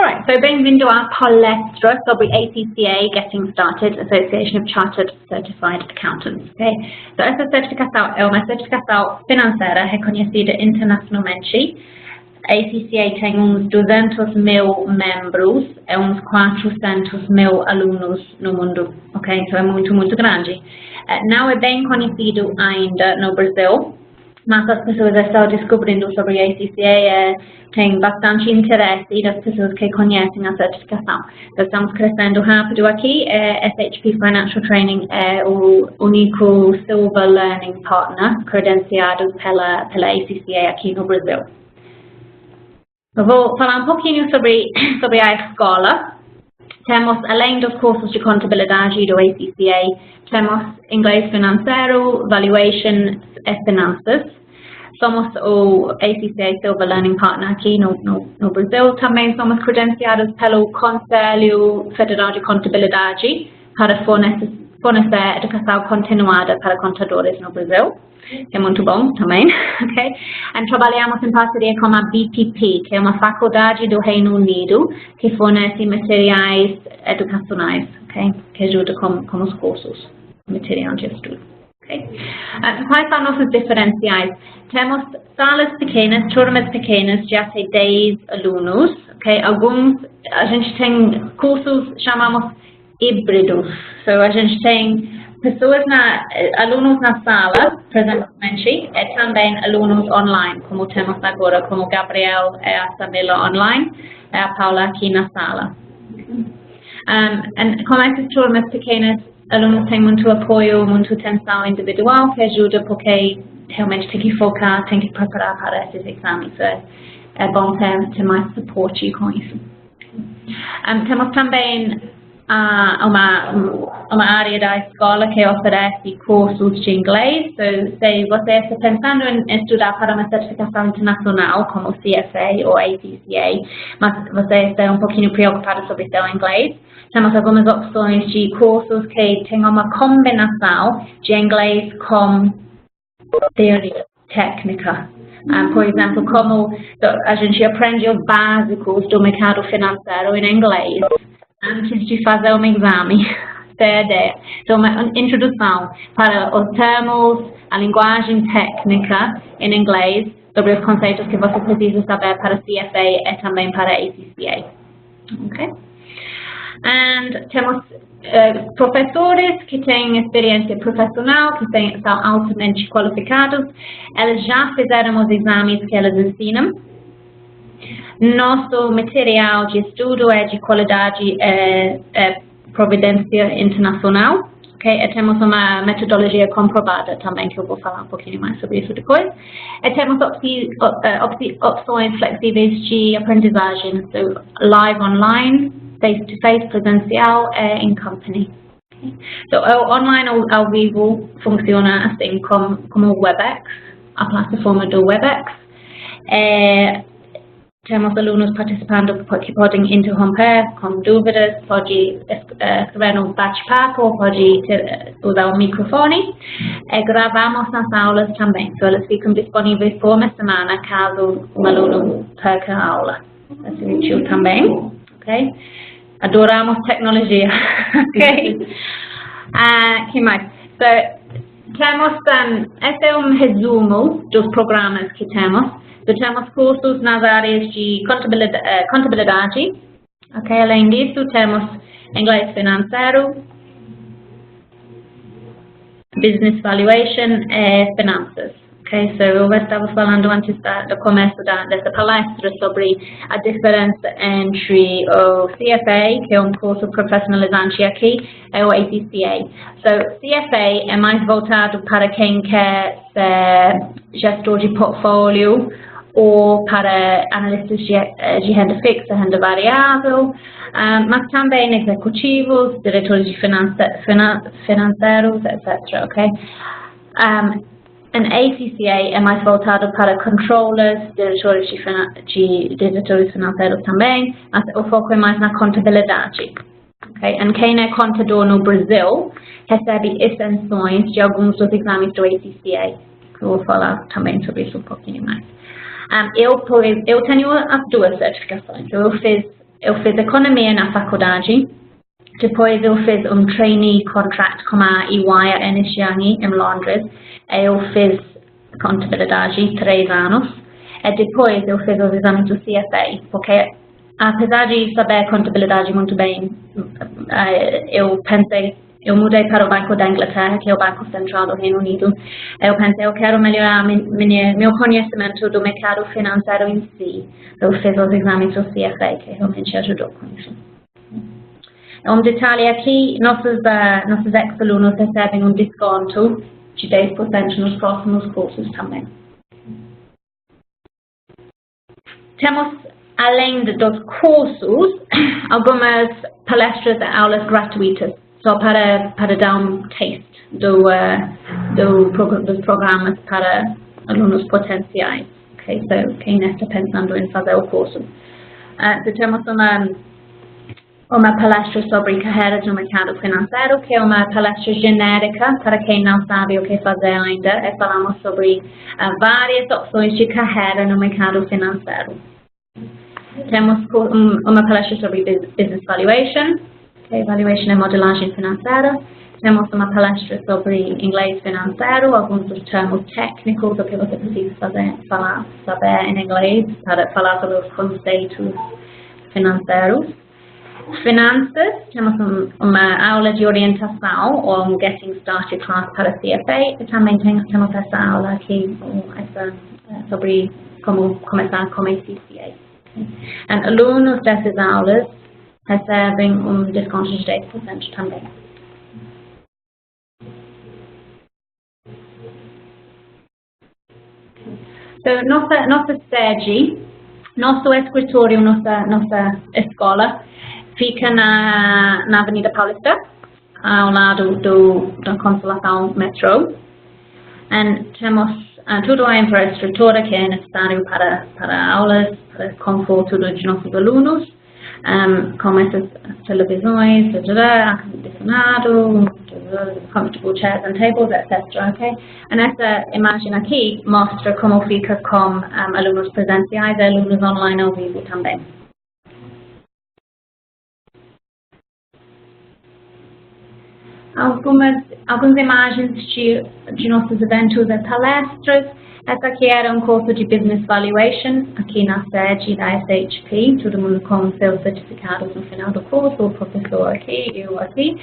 Alright, so bem-vindo à palestra sobre ACCA, Getting Started, Association of Chartered Certified Accountants. Okay? So, essa certificação é uma certificação financeira reconhecida internacionalmente. A ACCA tem uns 200 mil membros e uns 400 mil alunos no mundo. Okay? Então é muito, muito grande. Não é bem conhecido ainda no Brasil, mas as pessoas estão descobrindo sobre a ACCA, tem bastante interesse das pessoas que conhecem a certificação. Então, estamos crescendo rápido aqui. SHP Financial Training é o único Silver Learning Partner credenciado pela ACCA aqui no Brasil. Eu vou falar um pouquinho sobre a escola. Temos, além dos cursos de contabilidade do ACCA, temos inglês financeiro, valuation e finanças. Somos o ACCA Silver Learning Partner aqui no Brasil. Também somos credenciados pelo Conselho Federal de Contabilidade para fornecer educação continuada para contadores no Brasil, que é muito bom também. Okay? E trabalhamos em parceria com a BPP, que é uma faculdade do Reino Unido que fornece materiais educacionais, okay? Que ajuda com os cursos, material de estudo. Okay? Quais são nossos diferenciais? Temos salas pequenas, turmas pequenas de até 10 alunos. Okay? Alguns, a gente tem cursos, chamamos híbridos. So, a gente tem alunos na sala, presencialmente, e também alunos online, como temos agora, como o Gabriel e a Samila online, e a Paula aqui na sala. Com essas turmas pequenas, alunos têm muito apoio, muita atenção individual, que ajuda porque realmente tem que focar, tem que preparar para esses exames. É bom ter mais suporte com isso. Temos também uma área da escola que oferece cursos de inglês. So, se você está pensando em estudar para uma certificação internacional, como CFA ou ACCA, mas você está um pouquinho preocupado sobre seu inglês, temos algumas opções de cursos que têm uma combinação de inglês com teoria técnica. Por exemplo, como a gente aprende os básicos do mercado financeiro em inglês antes de fazer um exame. Essa é a ideia. Então, uma introdução para os termos, a linguagem técnica em inglês, sobre os conceitos que você precisa saber para CFA e também para ACCA. Okay? E temos professores que têm experiência profissional, que são altamente qualificados. Eles já fizeram os exames que eles ensinam. Nosso material de estudo é de qualidade providência internacional. Okay? E temos uma metodologia comprovada também, que eu vou falar um pouquinho mais sobre isso depois. E temos opções flexíveis de aprendizagem, so live online, face-to-face, presencial e em company. Okay? So, o online ao vivo funciona assim como o WebEx, a plataforma do WebEx. Temos alunos participando que podem interromper com dúvidas, pode escrever no bate-papo, pode usar o microfone. E gravamos nas aulas também, então elas ficam disponíveis por uma semana caso um aluno perca a aula. Esse é útil também, ok? Adoramos tecnologia, ok? Que mais? Esse é um resumo dos programas que temos. Temos cursos nas áreas de contabilidade. Okay? Além disso, temos inglês financeiro, business valuation e finanças. Okay? So, eu estava falando antes do começo dessa palestra sobre a diferença entre o CFA, que é um curso profissionalizante aqui, e o ACCA. So, CFA é mais voltado para quem quer ser gestor de portfólio, ou para analistas de renda fixa, renda variável, mas também executivos, diretores de financeiros, etc. Okay? A ACCA é mais voltado para controllers, diretores financeiros também, mas o foco é mais na contabilidade. Okay? E quem é contador no Brasil recebe isenções de alguns dos exames do ACCA. Eu vou falar também sobre isso um pouquinho mais. Eu tenho as duas certificações. Eu fiz eu fiz economia na faculdade. Depois eu fiz trainee contract com a EY neste ano em Londres. Eu fiz contabilidade 3 anos. E depois eu fiz os exames do CFA, porque apesar de saber contabilidade muito bem, eu mudei para o Banco da Inglaterra, que é o Banco Central do Reino Unido. Eu pensei, eu quero melhorar meu conhecimento do mercado financeiro em si. Eu fiz os exames do CFA, que realmente ajudou com isso. Detalhe aqui, nossos ex-alunos recebem desconto de 10% nos próximos cursos também. Temos, além dos cursos, algumas palestras e aulas gratuitas, só para dar taste dos programas para alunos potenciais. Okay? So, quem está pensando em fazer o curso. Temos uma palestra sobre carreiras no mercado financeiro, que é uma palestra genérica para quem não sabe o que fazer ainda. Falamos sobre várias opções de carreira no mercado financeiro. Temos uma palestra sobre business valuation, okay, valuation é modelagem financeira. Temos uma palestra sobre inglês financeiro, alguns dos termos técnicos, o que você precisa saber em inglês para falar sobre os conceitos financeiros. Finanças, temos uma aula de orientação, ou Getting Started Class para CFA, e também temos essa aula aqui sobre como começar com ACCA. Alunos dessas aulas recebem desconto de 10% também. So, nossa sede, nosso escritório, nossa escola, fica na Avenida Paulista, ao lado da consolação metrô. Temos tudo a infraestrutura que é necessário para aulas, para o conforto dos nossos alunos, como essas televisões, ar-condicionado, comfortable chairs and tables, etc. Okay? Essa imagem aqui mostra como fica com alunos presenciais e alunos online ao vivo também. Algumas imagens de nossos eventos e palestras. Essa aqui era curso de Business Valuation, aqui na sede da SHP, todo mundo com seus certificados no final do curso, o professor aqui, eu aqui.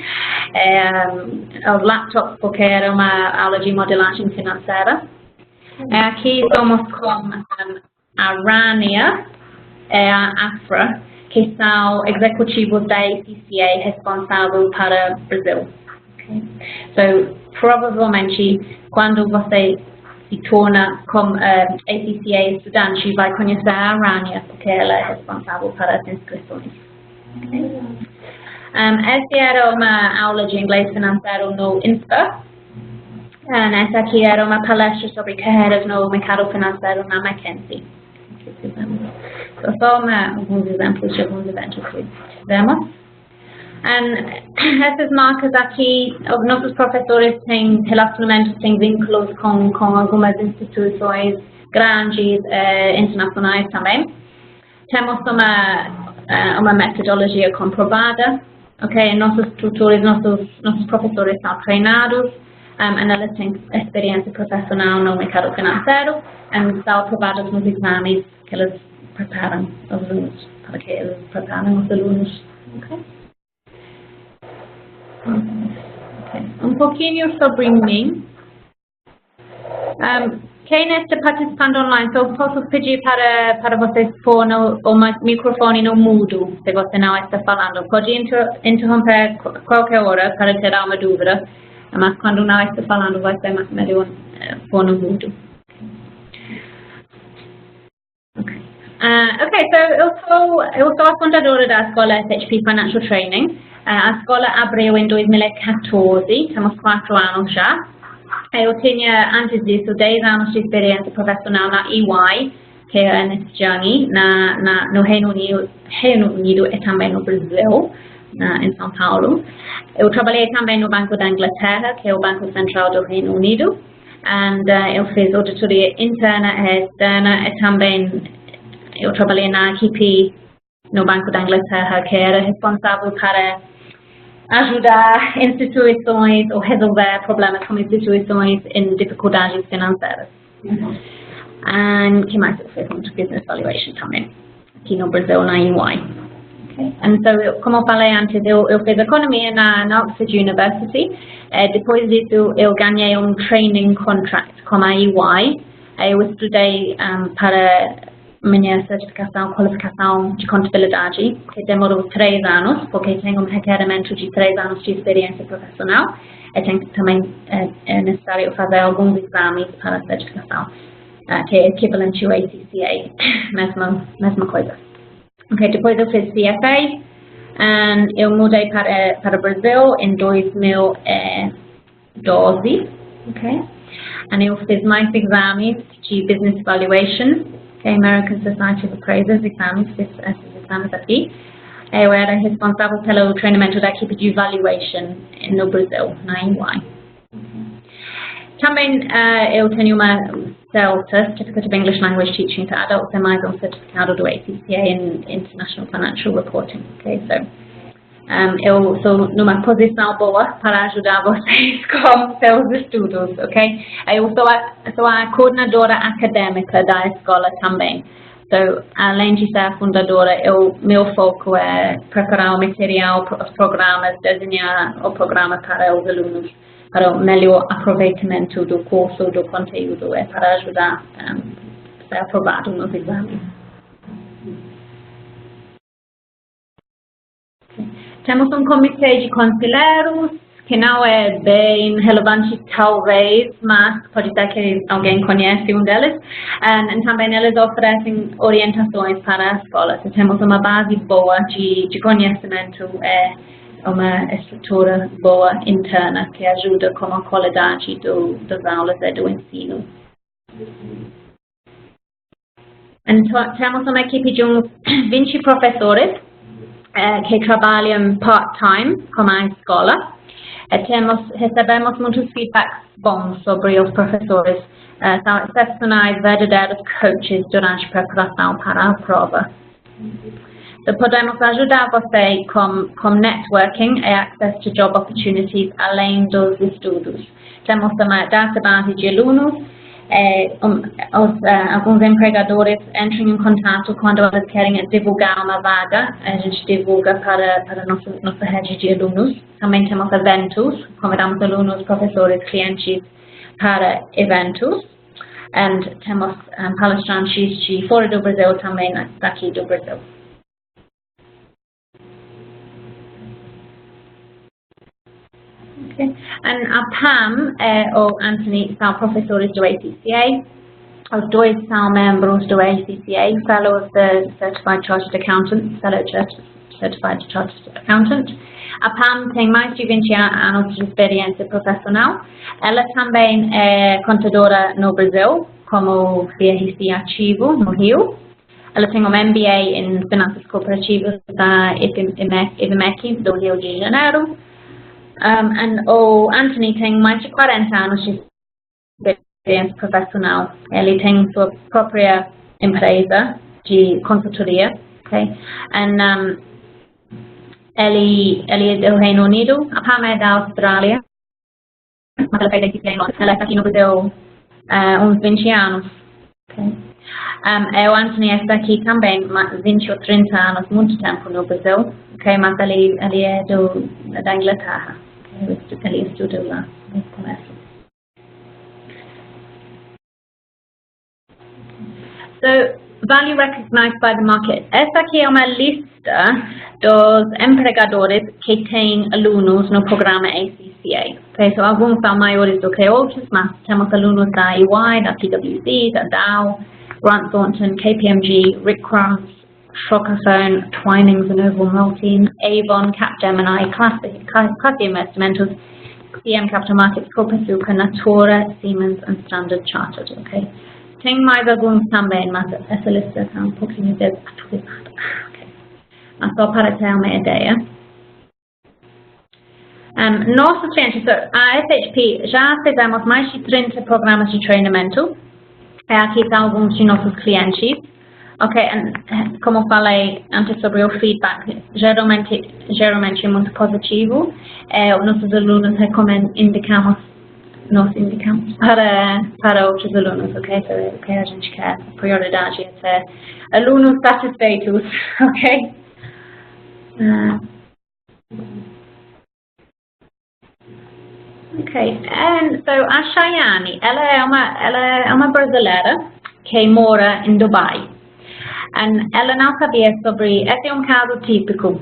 Os laptops, porque era uma aula de modelagem financeira. Aqui estamos com a Rania e a Afra, que são executivos da ACCA responsáveis para o Brasil. So, provavelmente, quando você se torna como ACCA estudante, vai conhecer a Rania, porque ela é responsável para as inscrições. Okay. Essa era uma aula de inglês financeiro no INSPA. Essa aqui era uma palestra sobre carreiras no mercado financeiro na Mackenzie. Só alguns exemplos de alguns eventos que tivemos. Essas marcas aqui, os nossos professores têm relacionamentos, têm vínculos com algumas instituições grandes internacionais também. Temos uma metodologia comprovada, okay? Nossos tutores, nossos professores são treinados, eles têm experiência profissional no mercado financeiro e são aprovados nos exames que eles preparam os alunos, para que eles preparam os alunos. Okay? Okay. Pouquinho sobre mim. Quem está participando online, eu posso pedir para vocês pôr o microfone no mudo, se você não está falando. Pode interromper qualquer hora para tirar uma dúvida, mas quando não está falando, vai ser melhor pôr no mudo. Eu sou a fundadora da escola SHP Financial Training. A escola abriu em 2014, temos 4 anos já. Eu tinha, antes disso, 10 anos de experiência profissional na EY, que é nesse ano, no Reino Unido e também no Brasil, em São Paulo. Eu trabalhei também no Banco da Inglaterra, que é o Banco Central do Reino Unido. Eu fiz auditoria interna e externa e também eu trabalhei na equipe no Banco da Inglaterra, que era responsável para ajudar instituições ou resolver problemas com instituições em dificuldades financeiras. E que mais eu fiz? Muito business valuation também, aqui no Brasil, na EY. Então, como eu falei antes, eu fiz economia na Oxford University. Depois disso, eu ganhei training contract com a EY. Eu estudei para minha certificação, qualificação de contabilidade, que demorou 3 anos, porque tem requerimento de 3 anos de experiência profissional. E tem também é necessário fazer alguns exames para a certificação, que é equivalente ao ACCA, mesma coisa. Depois eu fiz CFA, eu mudei para o Brasil em 2012, eu fiz mais exames de Business Valuation, American Society of Appraisers, fiz esses exames aqui. Eu era responsável pelo treinamento da equipe de Valuation no Brasil, na EY. Também eu tenho uma CELTA, Certificate of English Language Teaching to Adults, é mais certificado do ACCA in International Financial Reporting. Eu sou numa posição boa para ajudar vocês com seus estudos, Eu sou a coordenadora acadêmica da escola também. Então, além de ser a fundadora, meu foco é preparar o material, os programas, desenhar o programa para os alunos, para o melhor aproveitamento do curso, do conteúdo, para ajudar a ser aprovado nos exames. Temos comitê de conselheiros, que não é bem relevante talvez, mas pode ser que alguém conhece deles. E também eles oferecem orientações para a escola. Temos uma base boa de conhecimento, uma estrutura boa interna que ajuda com a qualidade das aulas e do ensino. Então, temos uma equipe de uns 20 professores que trabalham part-time com a escola. Recebemos muitos feedbacks bons sobre os professores. São excepcionais, verdadeiros coaches durante a preparação para a prova. Então, podemos ajudar você com networking e access to job opportunities além dos estudos. Temos uma database de alunos. Alguns empregadores entram em contato quando eles querem divulgar uma vaga. A gente divulga para nossa rede de alunos. Também temos eventos, convidamos alunos, professores, clientes para eventos. E temos palestrantes de fora do Brasil também, daqui do Brasil. A Pam e o Anthony são professores do ACCA. Os dois são membros do ACCA, Fellows da Certified Chartered Accountant, Fellow Certified Chartered Accountant. A Pam tem mais de 20 anos de experiência profissional. Ela também é contadora no Brasil, como BRC ativo no Rio. Ela tem MBA em finanças corporativas da IBMEC do Rio de Janeiro. O Anthony tem mais de 40 anos de experiência profissional. Ele tem sua própria empresa de consultoria. Ele é do Reino Unido. A Pam é da Austrália. Mas ela fez ela está aqui no Brasil uns 20 anos. O Anthony está aqui também 20 ou 30 anos, muito tempo no Brasil. Mas ele é da Inglaterra. Ele estuda lá no começo. So, value recognized by the market. Esta aqui é uma lista dos empregadores que têm alunos no programa ACCA. So, alguns são maiores do que outros, mas temos alunos da EY, da PwC, da Dow, Grant Thornton, KPMG, Rick Cross, Shocaphone, Twinings and Oval Multi, Avon, Capgemini, Classe Investimentos, CM Capital Markets, Copaçuca, Natura, Siemens and Standard Chartered. Tem mais alguns também, mas essa lista está pouquinho desatualizada. Mas só para ter uma ideia. Nossos clientes, a FHP, já fizemos mais de 30 programas de treinamento. Aqui estão alguns de nossos clientes. Ok, como falei antes sobre o feedback, geralmente é muito positivo. Nossos alunos indicamos para outros alunos, ok? Então, o que a gente quer, a prioridade é ter alunos satisfeitos, ok? Ok, so a Cheyenne, ela é uma brasileira que mora em Dubai. Ela não sabia sobre, esse é um caso típico.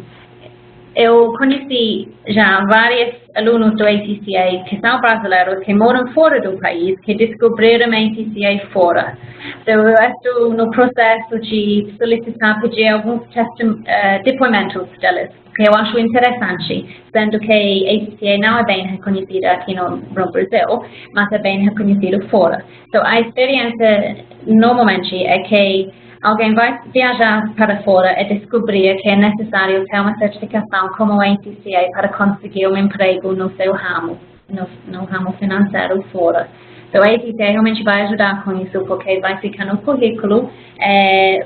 Eu conheci já vários alunos do ACCA que são brasileiros, que moram fora do país, que descobriram a ACCA fora. Então, eu estou no processo de solicitar, pedir alguns depoimentos deles, que eu acho interessante, sendo que a ACCA não é bem reconhecida aqui no Brasil, mas é bem reconhecida fora. Então, a experiência normalmente é que alguém vai viajar para fora e descobrir que é necessário ter uma certificação como a ACCA para conseguir um emprego no seu ramo, no ramo financeiro fora. Então, a ACCA realmente vai ajudar com isso, porque vai ficar no currículo,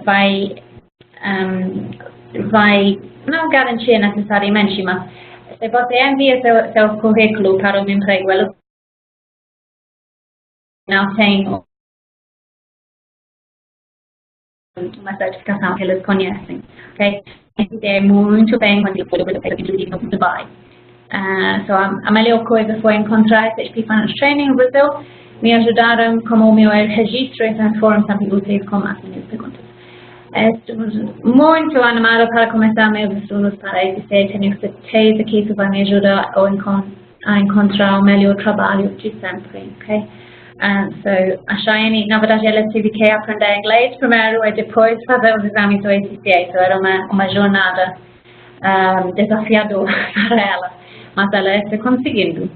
vai não garantir necessariamente, mas se você envia seu currículo para um emprego, ele não tem uma certificação que eles conhecem, ok? É muito bem contribuído no Dubai. A melhor coisa foi encontrar esse Finance Training no Brasil. Me ajudaram com o meu registro e transformação de vocês com as minhas perguntas. Estou muito animada para começar meus estudos para a ECC. Tenho certeza que isso vai me ajudar a encontrar o melhor trabalho de sempre, ok? A Cheyenne, na verdade, ela teve que aprender inglês primeiro e depois fazer os exames do ACCA. Então, era uma jornada desafiadora para ela, mas ela está conseguindo.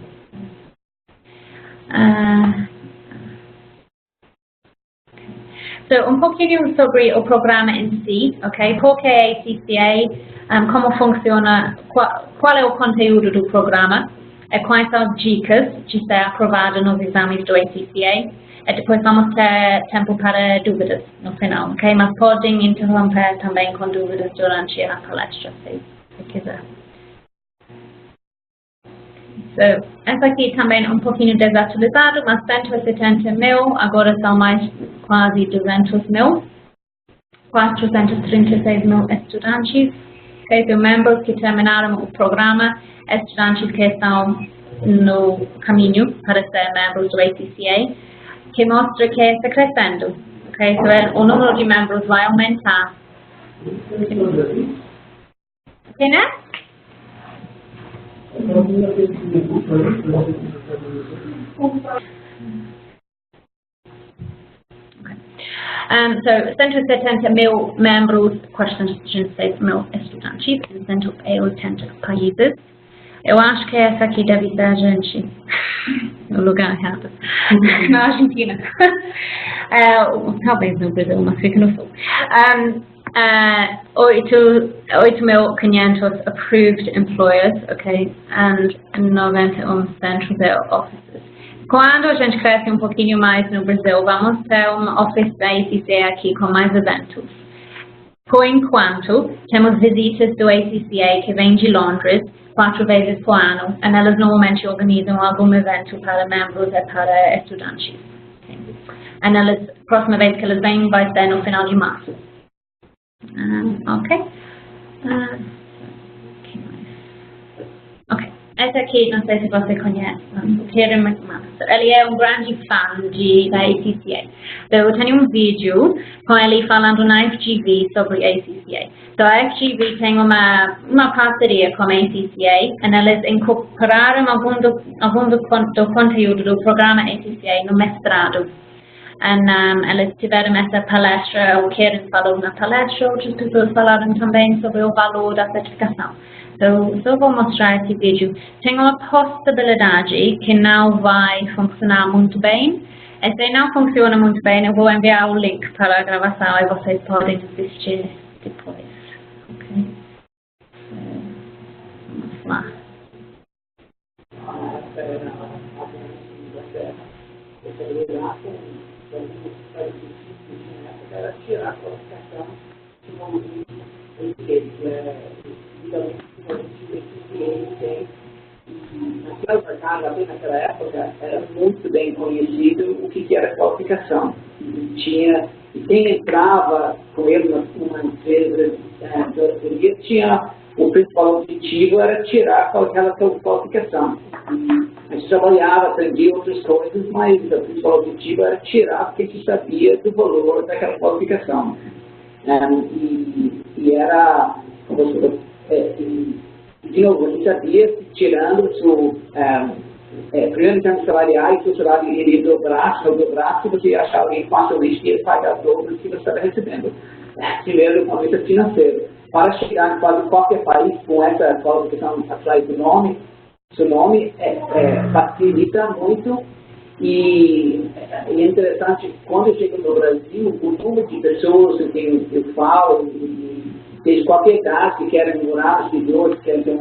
Um pouquinho sobre o programa em si, ok? Por que a ACCA, como funciona, qual é o conteúdo do programa, quais são as dicas de ser aprovada nos exames do ACCA, e depois vamos ter tempo para dúvidas no final, ok? Mas podem interromper também com dúvidas durante a palestra, se quiser. Essa aqui também é um pouquinho desatualizado, mas 170 mil, agora são mais quase 200 mil, 436 mil estudantes, okay, membros que terminaram o programa, estudantes que estão no caminho para ser membros do ACCA, que mostra que está crescendo, okay? O número de membros vai aumentar. Ok, né? So, 170 mil membros, 436 mil estudantes em 180 países. Eu acho que essa aqui deve ser a gente, no lugar errado, na Argentina. Talvez no Brasil, mas fica no sul. 8.500 approved employers, okay, and 91 central offices. Quando a gente cresce um pouquinho mais no Brasil, vamos ter uma office da ACCA aqui com mais eventos. Por enquanto, temos visitas do ACCA que vêm de Londres 4 vezes por ano, e elas normalmente organizam algum evento para membros e para estudantes. Okay. A próxima vez que elas vêm vai ser no final de março. Ok. Ok. Esse aqui, não sei se você conhece, ele é um grande fã da ACCA. Então, eu tenho um vídeo com ele falando na FGV sobre a ACCA. Então, a FGV tem uma parceria com a ACCA e eles incorporaram algum do conteúdo do programa ACCA no mestrado. Eles tiveram essa palestra, o Karen falou na palestra, outras pessoas falaram também sobre o valor da certificação. Então, eu vou mostrar esse vídeo. Tem uma possibilidade que não vai funcionar muito bem. E se não funciona muito bem, eu vou enviar o link para a gravação e vocês podem assistir depois. Ok? Vamos lá. Tirar a qualificação Naquele mercado, até naquela época, era muito bem conhecido o que era qualificação. E quem entrava com ele numa empresa de auditoria tinha o principal objetivo era tirar aquela qualificação. A gente trabalhava, aprendia outras coisas, mas o principal objetivo era tirar porque a gente sabia do valor daquela qualificação. E era, como você de novo, você sabia que tirando o seu, primeiro em termos salariais, o seu salário iria dobrar, se você ia achar alguém facilmente ia pagar o dobro do que você estava recebendo. Primeiro, do ponto de vista financeiro. Para chegar em quase qualquer país com essa qualificação atrás do nome, seu nome facilita muito. E é interessante, quando eu chego no Brasil, o número de pessoas com quem eu falo, desde qualquer idade que querem morar no exterior, que querem ter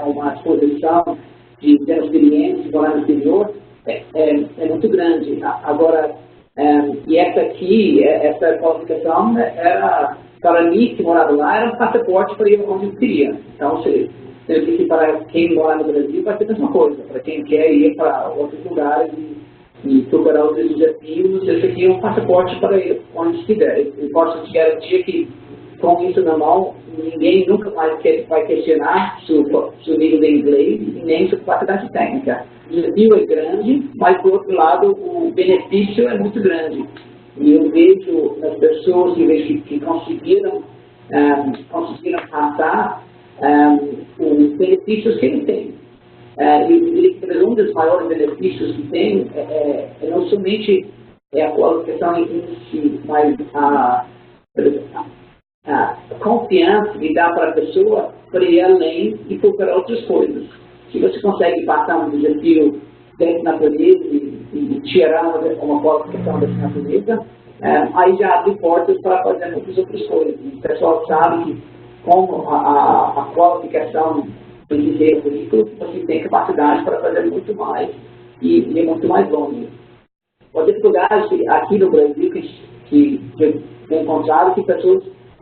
uma exposição de ter experiência de morar no exterior, é muito grande. Agora, e essa qualificação era, para mim, que morava lá, era um passaporte para ir onde eu queria. Então, para quem mora no Brasil, vai ser a mesma coisa. Para quem quer ir para outros lugares e procurar outros desafios, esse aqui é um passaporte para ir onde estiver. Eu posso te garantir que com isso na mão, ninguém nunca mais vai questionar seu nível de inglês e nem sua capacidade técnica. O desafio é grande, mas, por outro lado, o benefício é muito grande. E eu vejo as pessoas que conseguiram passar os benefícios que eles têm. E um dos maiores benefícios que tem não somente a qualificação em si, mas a confiança que dá para a pessoa para ir além e procurar outras coisas. Se você consegue passar um desafio dessa natureza e tirar uma qualificação dessa natureza, aí já abre portas para fazer muitas outras coisas. O pessoal sabe que como a qualificação precisa do currículo, você tem capacidade para fazer muito mais e ir muito mais longe. Outras dificuldades aqui no Brasil que eu tenho encontrado que pessoas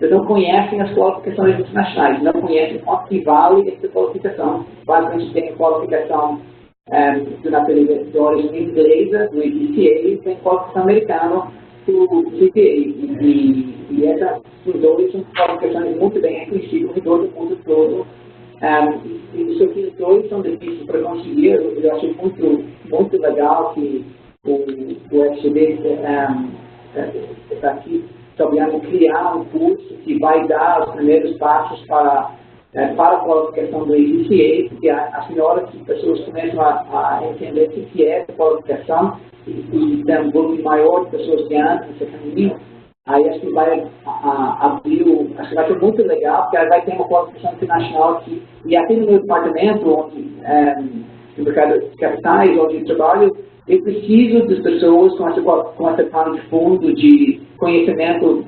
não conhecem as qualificações internacionais, não conhecem quanto que vale essa qualificação. Basicamente, tem a qualificação de origem inglesa, do ACCA, e tem a qualificação americana, do CPA. E essas dois são qualificações muito bem reconhecidas em todo o mundo todo. E isso aqui, os dois são difíceis para conseguir. Eu acho muito legal que o FCB está aqui trabalhando em criar um curso que vai dar os primeiros passos para a qualificação do ACCA, porque assim, na hora que as pessoas começam a entender o que é essa qualificação e tem um volume maior de pessoas que andam nesse caminho, aí acho que vai abrir, acho que vai ser muito legal, porque aí vai ter uma qualificação internacional e aqui no meu departamento, no mercado de capitais, onde eu trabalho, eu preciso das pessoas com essa pano de fundo de conhecimento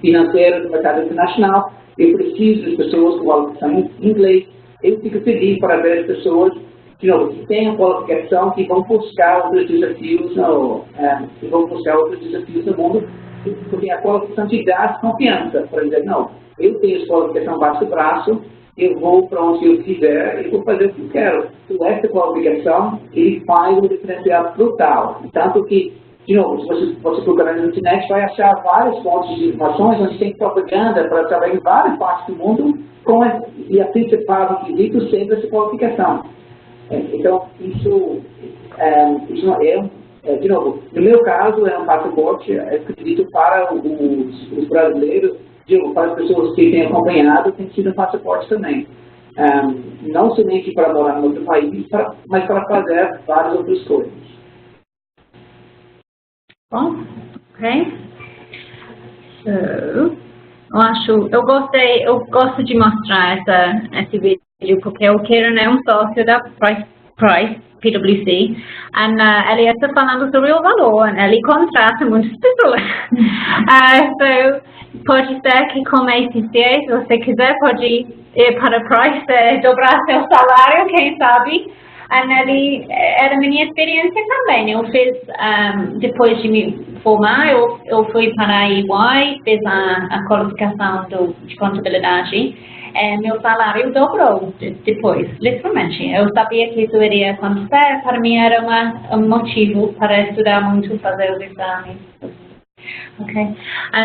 financeiro do mercado internacional. Eu preciso das pessoas com qualificação em inglês. Eu fico feliz para ver as pessoas que têm a qualificação, que vão buscar outros desafios no mundo, porque a qualificação te dá confiança para dizer, não, eu tenho a qualificação baixo do braço, eu vou para onde eu quiser e vou fazer o que eu quero. Então, essa qualificação, ele faz um diferencial brutal. Tanto que, de novo, se você procurar na internet, vai achar várias fontes de informações onde tem propaganda para trabalhar em várias partes do mundo e a principal requisito sempre essa qualificação. Então, isso de novo, no meu caso, é um passaporte, acredito, para os brasileiros, para as pessoas que têm acompanhado, tem sido um passaporte também. Não somente para morar em outro país, mas para fazer várias outras coisas. Bom, ok. Eu gosto de mostrar esse vídeo porque o Kieran é um sócio da Price, PwC, e ele está falando sobre o valor, ele contrata muitas pessoas. Pode ser que com a ACCA, se você quiser, pode ir para a Price, dobrar seu salário, quem sabe. Era a minha experiência também. Eu fiz, depois de me formar, eu fui para a EY, fiz a qualificação de contabilidade. Meu salário dobrou depois, literalmente. Eu sabia que isso iria acontecer. Para mim era um motivo para estudar muito, fazer os exames. Ok.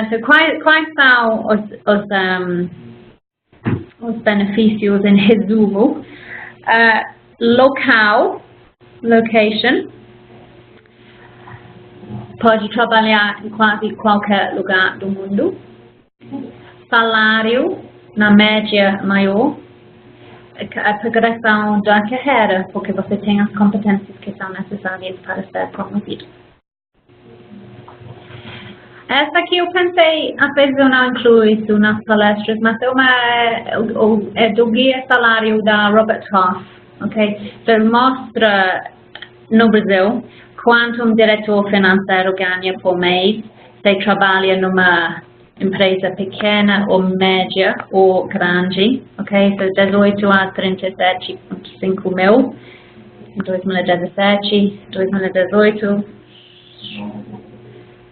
So quais são os benefícios em resumo? Location. Pode trabalhar em quase qualquer lugar do mundo. Salário, na média maior. A progressão da carreira, porque você tem as competências que são necessárias para ser promovido. Essa aqui eu pensei, às vezes eu não incluo isso nas palestras, mas é do guia salário da Robert Half, ok? Então mostra no Brasil quanto um diretor financeiro ganha por mês se trabalha numa empresa pequena ou média ou grande, ok? Então 18 a 37,5 mil em 2017, 2018.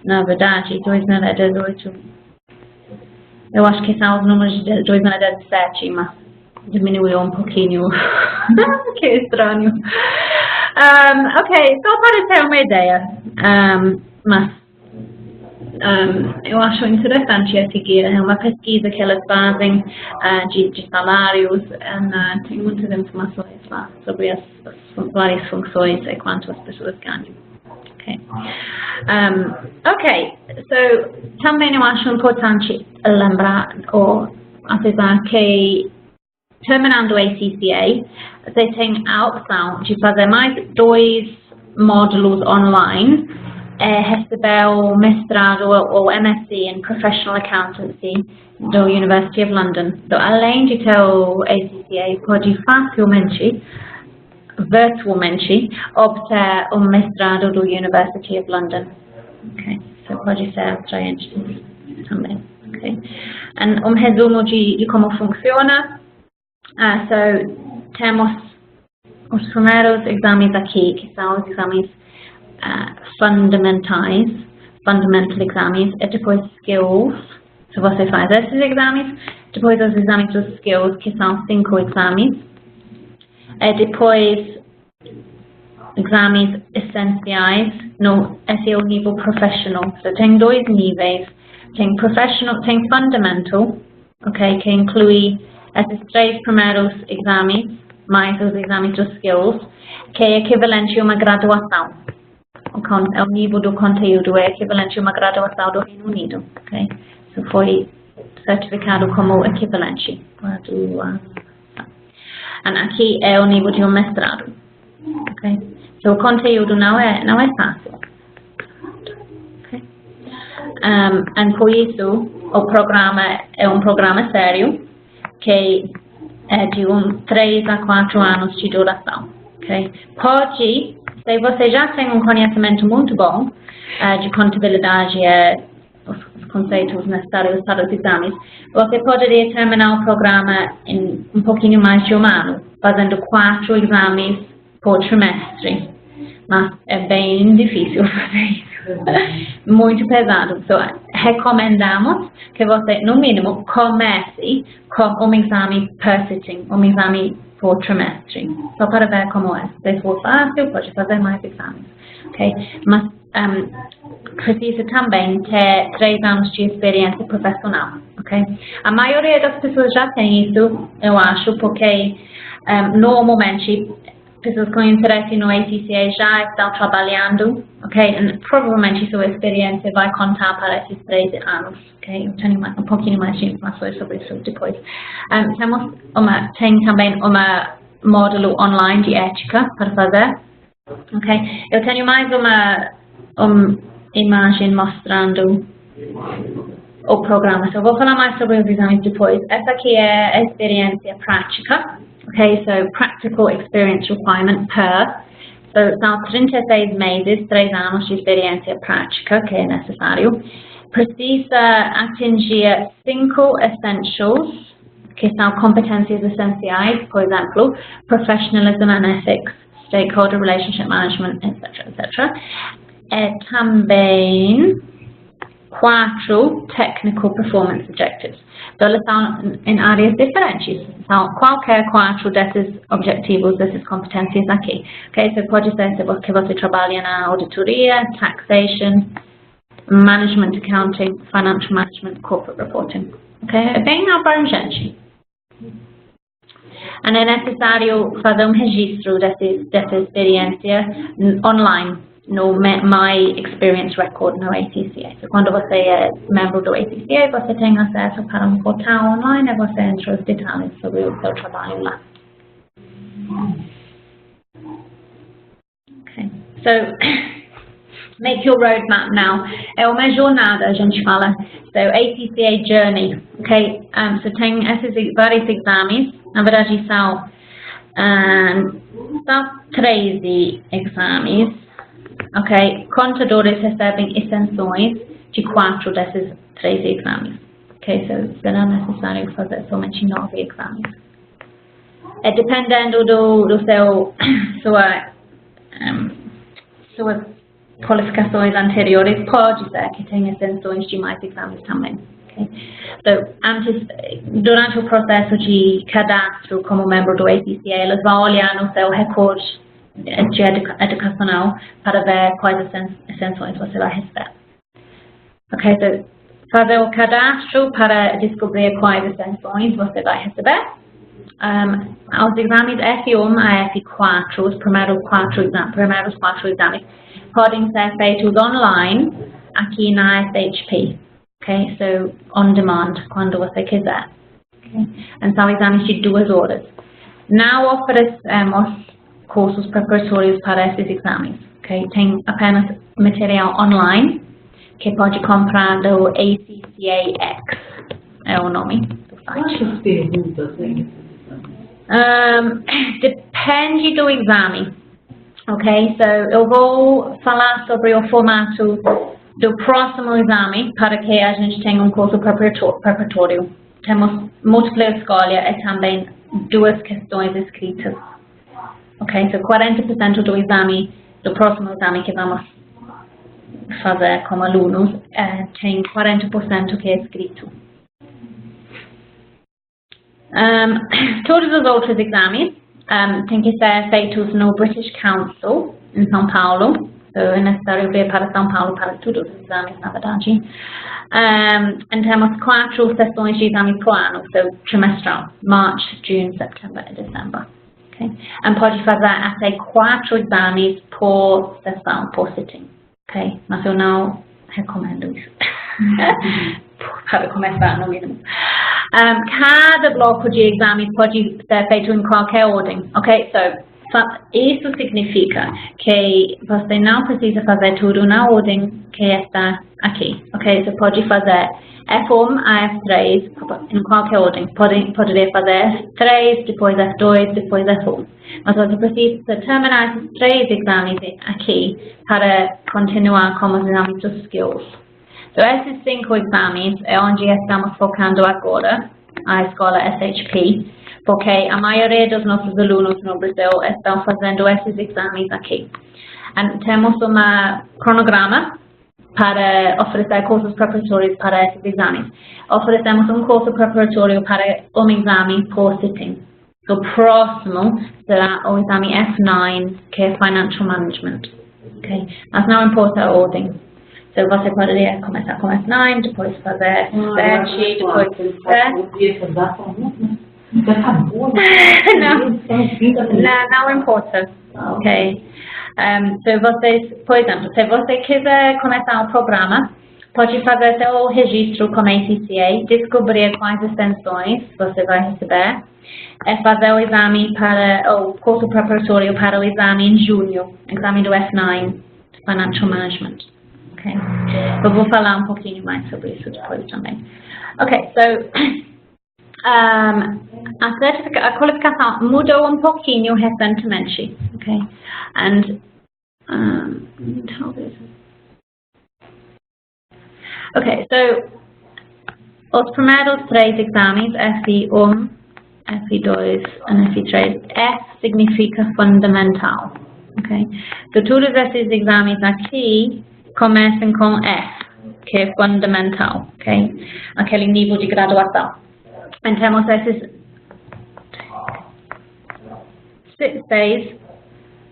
Na verdade, 2018, eu acho que são os números de 2017, mas diminuiu um pouquinho. Que estranho. Ok, só para ter uma ideia, mas eu acho interessante a seguir. É uma pesquisa que elas fazem de salários, e tem muitas informações lá sobre as várias funções e quanto as pessoas ganham. Ok, so também eu acho importante lembrar ou avisar que terminando o ACCA, você tem a opção de fazer mais 2 módulos online, receber o mestrado ou MSc em Professional Accountancy da University of London. Então, além de ter o ACCA, pode facilmente virtualmente obter um mestrado do University of London. Okay. So pode ser atraente também. Okay. Resumo de como funciona. So temos os primeiros exames aqui, que são os exames fundamental exames, e depois skills. Se você faz esses exames, depois os exames dos skills, que são 5 exames. Depois, exames essenciais, esse é o nível professional. So, tem 2 níveis. Tem professional, tem fundamental, okay, que inclui esses 3 primeiros exames, mais os exames dos skills, que é equivalente a uma graduação. O nível do conteúdo é equivalente a uma graduação do Reino Unido. Okay? So, foi certificado como equivalente. Aqui é o nível de um mestrado. Okay? So, o conteúdo não é fácil. Okay? Por isso, o programa é um programa sério, que é de 3 a 4 anos de duração. Okay? Pode, se você já tem um conhecimento muito bom de contabilidade, os conceitos necessários para os exames, você poderia terminar o programa em um pouquinho mais de 1 ano, fazendo 4 exames por trimestre. Mas é bem difícil fazer isso. Muito pesado. So, recomendamos que você, no mínimo, comece com um exame per sitting, um exame por trimestre. Só para ver como é. Se for fácil, pode fazer mais exames. Okay? Mas precisa também ter 3 anos de experiência profissional. Okay? A maioria das pessoas já tem isso, eu acho, porque normalmente pessoas com interesse no ACCA já estão trabalhando, ok? E provavelmente sua experiência vai contar para esses 3 anos, ok? Eu tenho um pouquinho mais de informações sobre isso depois. Tem também um módulo online de ética para fazer, ok? Eu tenho mais uma imagem mostrando o programa. So, eu vou falar mais sobre os exames depois. Essa aqui é a experiência prática. Okay, so practical experience requirement per. So, são 36 meses, 3 anos de experiência prática que é necessário. Precisa atingir 5 essentials, que são competências essenciais, por exemplo, professionalism and ethics, stakeholder relationship management, etc, etc. Também 4 technical performance objectives. Elas são em áreas diferentes. São qualquer 4 desses objetivos, dessas competências aqui. Okay? So pode ser que você trabalha na auditoria, taxation, management accounting, financial management, corporate reporting. Okay? É bem abrangente. E é necessário fazer registro dessa experiência online no My Experience Record no ACCA. So, quando você é membro do ACCA, você tem acesso para portal online e você entra os detalhes sobre o seu trabalho lá. Okay. So, make your roadmap now. É uma jornada, a gente fala. So, ACCA Journey. Okay? So, tem esses vários exames. Na verdade, são 13 exames. Ok? Contadores recebem isenções de 4 desses 13 exames. Ok? So, será necessário fazer somente 9 exames. Dependendo suas qualificações anteriores, pode ser que tenha isenções de mais exames também. Okay? So, durante o processo de cadastro como membro do ACCA, eles vão olhar no seu recorde de educacional para ver quais isenções você vai receber. Ok, so, fazer o cadastro para descobrir quais isenções você vai receber. Os exames F1 a F4, os primeiros 4 exames, podem ser feitos online aqui na SHP. Ok, so on demand, quando você quiser. Okay? São exames de 2 horas. Não oferecemos cursos preparatórios para esses exames. Okay? Tem apenas material online que pode comprar do ACCA X, é o nome do site. Quantas perguntas tem? Depende do exame. Ok, so eu vou falar sobre o formato do próximo exame para que a gente tenha um curso preparatório. Temos múltipla escolha e também 2 questões escritas. Ok, so 40% do exame, do próximo exame que vamos fazer como alunos, tem 40% que é escrito. Todos os outros exames têm que ser feitos no British Council, em São Paulo. So, é necessário vir para São Paulo para todos os exames, na verdade. E temos 4 sessões de exame por ano, so, trimestral, March, June, September e December. Okay? E pode fazer até 4 exames por sessão, por sitting. Okay? Mas eu não recomendo isso. Para começar, no mínimo. Cada bloco de exame pode ser feito em qualquer ordem. Ok? So, isso significa que você não precisa fazer tudo na ordem que está aqui. Ok? Você pode fazer F1 a F3 em qualquer ordem. Poderia fazer F3, depois F2, depois F1. Mas você precisa terminar esses 3 exames aqui para continuar com os exames dos skills. Então, esses 5 exames é onde estamos focando agora, a escola SHP, porque a maioria dos nossos alunos no Brasil estão fazendo esses exames aqui. E temos um cronograma para oferecer cursos preparatórios para esses exames. Oferecemos um curso preparatório para um exame por sitting. O próximo será o exame F9, que é Financial Management. Okay? Mas não importa a ordem. Então, você poderia começar com F9, depois fazer F7, depois não importa. Ok. So vocês, por exemplo, se você quiser começar um programa, pode fazer seu registro com a ACCA, descobrir quais extensões você vai receber, fazer o exame o curso preparatório para o exame em junho, exame do F9, Financial Management. Okay. Eu vou falar um pouquinho mais sobre isso depois também. Ok, so a qualificação mudou um pouquinho recentemente, ok? Ok, so os primeiros 3 exames, F1, F2 e F3. F significa fundamental. Okay? So, todos esses exames aqui começam com F, que é fundamental, okay? Aquele nível de graduação. Então, temos esses 6,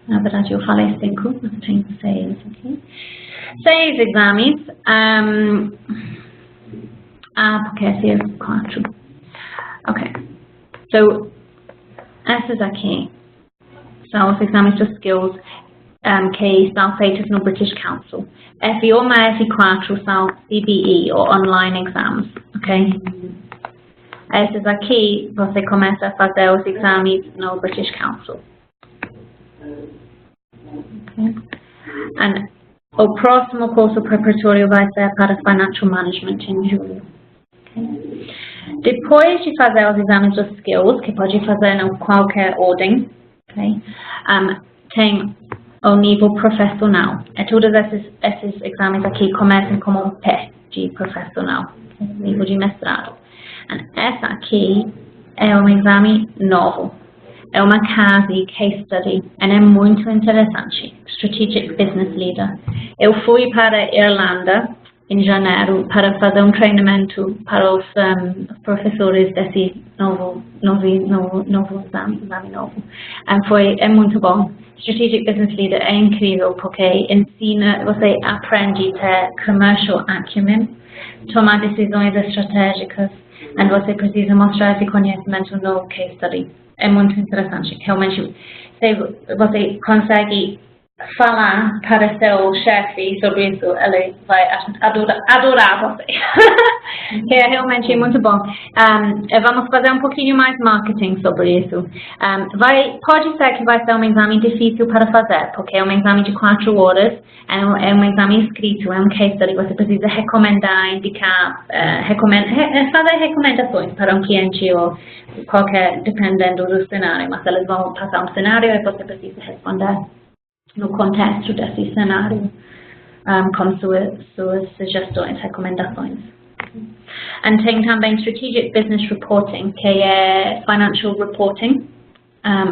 na verdade eu falei 5, mas tem 6 aqui. 6 exames, porque esse é 4. Ok, so, esses aqui são os exames de skills que são feitos no British Council. F1 e F4 são CBE, ou Online Exams, ok? Esses aqui, você começa a fazer os exames no British Council. Okay. And o próximo curso preparatório vai ser para Financial Management em julho. Okay. Depois de fazer os exames dos skills, que pode fazer em qualquer ordem, okay, tem o nível profissional. E todos esses exames aqui começam como um P de profissional, okay, nível de mestrado. Essa aqui é um exame novo. É uma case study e é muito interessante. Strategic Business Leader. Eu fui para a Irlanda em janeiro para fazer um treinamento para os professores desse novo exame novo. É muito bom. Strategic Business Leader é incrível porque ensina, você aprende a ter commercial acumen, tomar decisões estratégicas, e você precisa mostrar esse conhecimento no case study. É muito interessante. Realmente, se você consegue falar para seu chefe sobre isso, ele vai adorar você. Que é realmente muito bom. Vamos fazer um pouquinho mais marketing sobre isso. Pode ser que vai ser um exame difícil para fazer, porque é um exame de 4 horas, é um exame escrito, é um case study, você precisa recomendar, indicar, fazer recomendações para um cliente ou qualquer, dependendo do cenário, mas eles vão passar um cenário e você precisa responder no contexto desse cenário, com suas sugestões, recomendações. E tem também Strategic Business Reporting, que é Financial Reporting,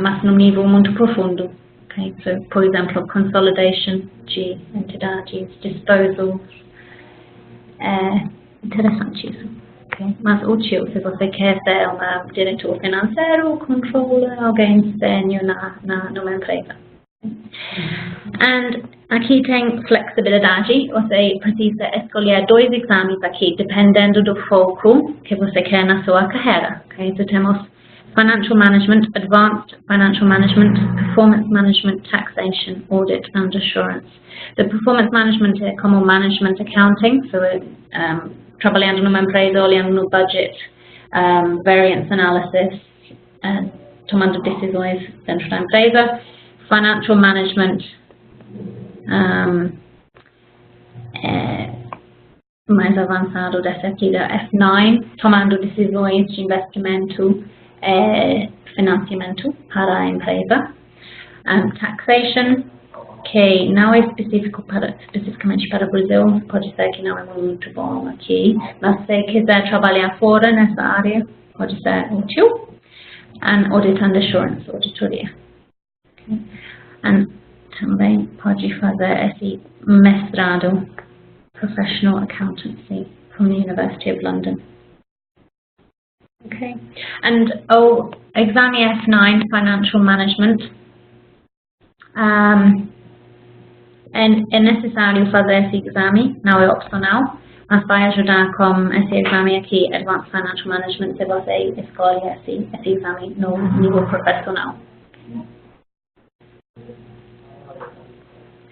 mas num nível muito profundo. Okay? So, por exemplo, Consolidation de entidades, Disposals. É interessante isso. Okay? Mas útil se você quer ser um diretor financeiro, controller, alguém sênior numa empresa. E aqui tem flexibilidade, você precisa escolher 2 exames aqui, dependendo do foco que você quer na sua carreira. Okay? Então temos Financial Management, Advanced Financial Management, Performance Management, Taxation, Audit and Assurance. The Performance Management é como Management Accounting, so, trabalhando numa empresa, olhando no budget, variance analysis, tomando decisões dentro da empresa. Financial Management é mais avançado dessa aqui da F9, tomando decisões de investimento e financiamento para a empresa. Taxation, que não é especificamente para o Brasil, pode ser que não é muito bom aqui, mas se quiser trabalhar fora nessa área, pode ser útil. And Audit and Assurance, auditoria. E também pode fazer esse mestrado Professional Accountancy from the University of London. Okay. And o exame F9 Financial Management é necessário fazer esse exame, não é opcional, mas vai ajudar com esse exame aqui, Advanced Financial Management, se você escolhe esse exame no nível profissional.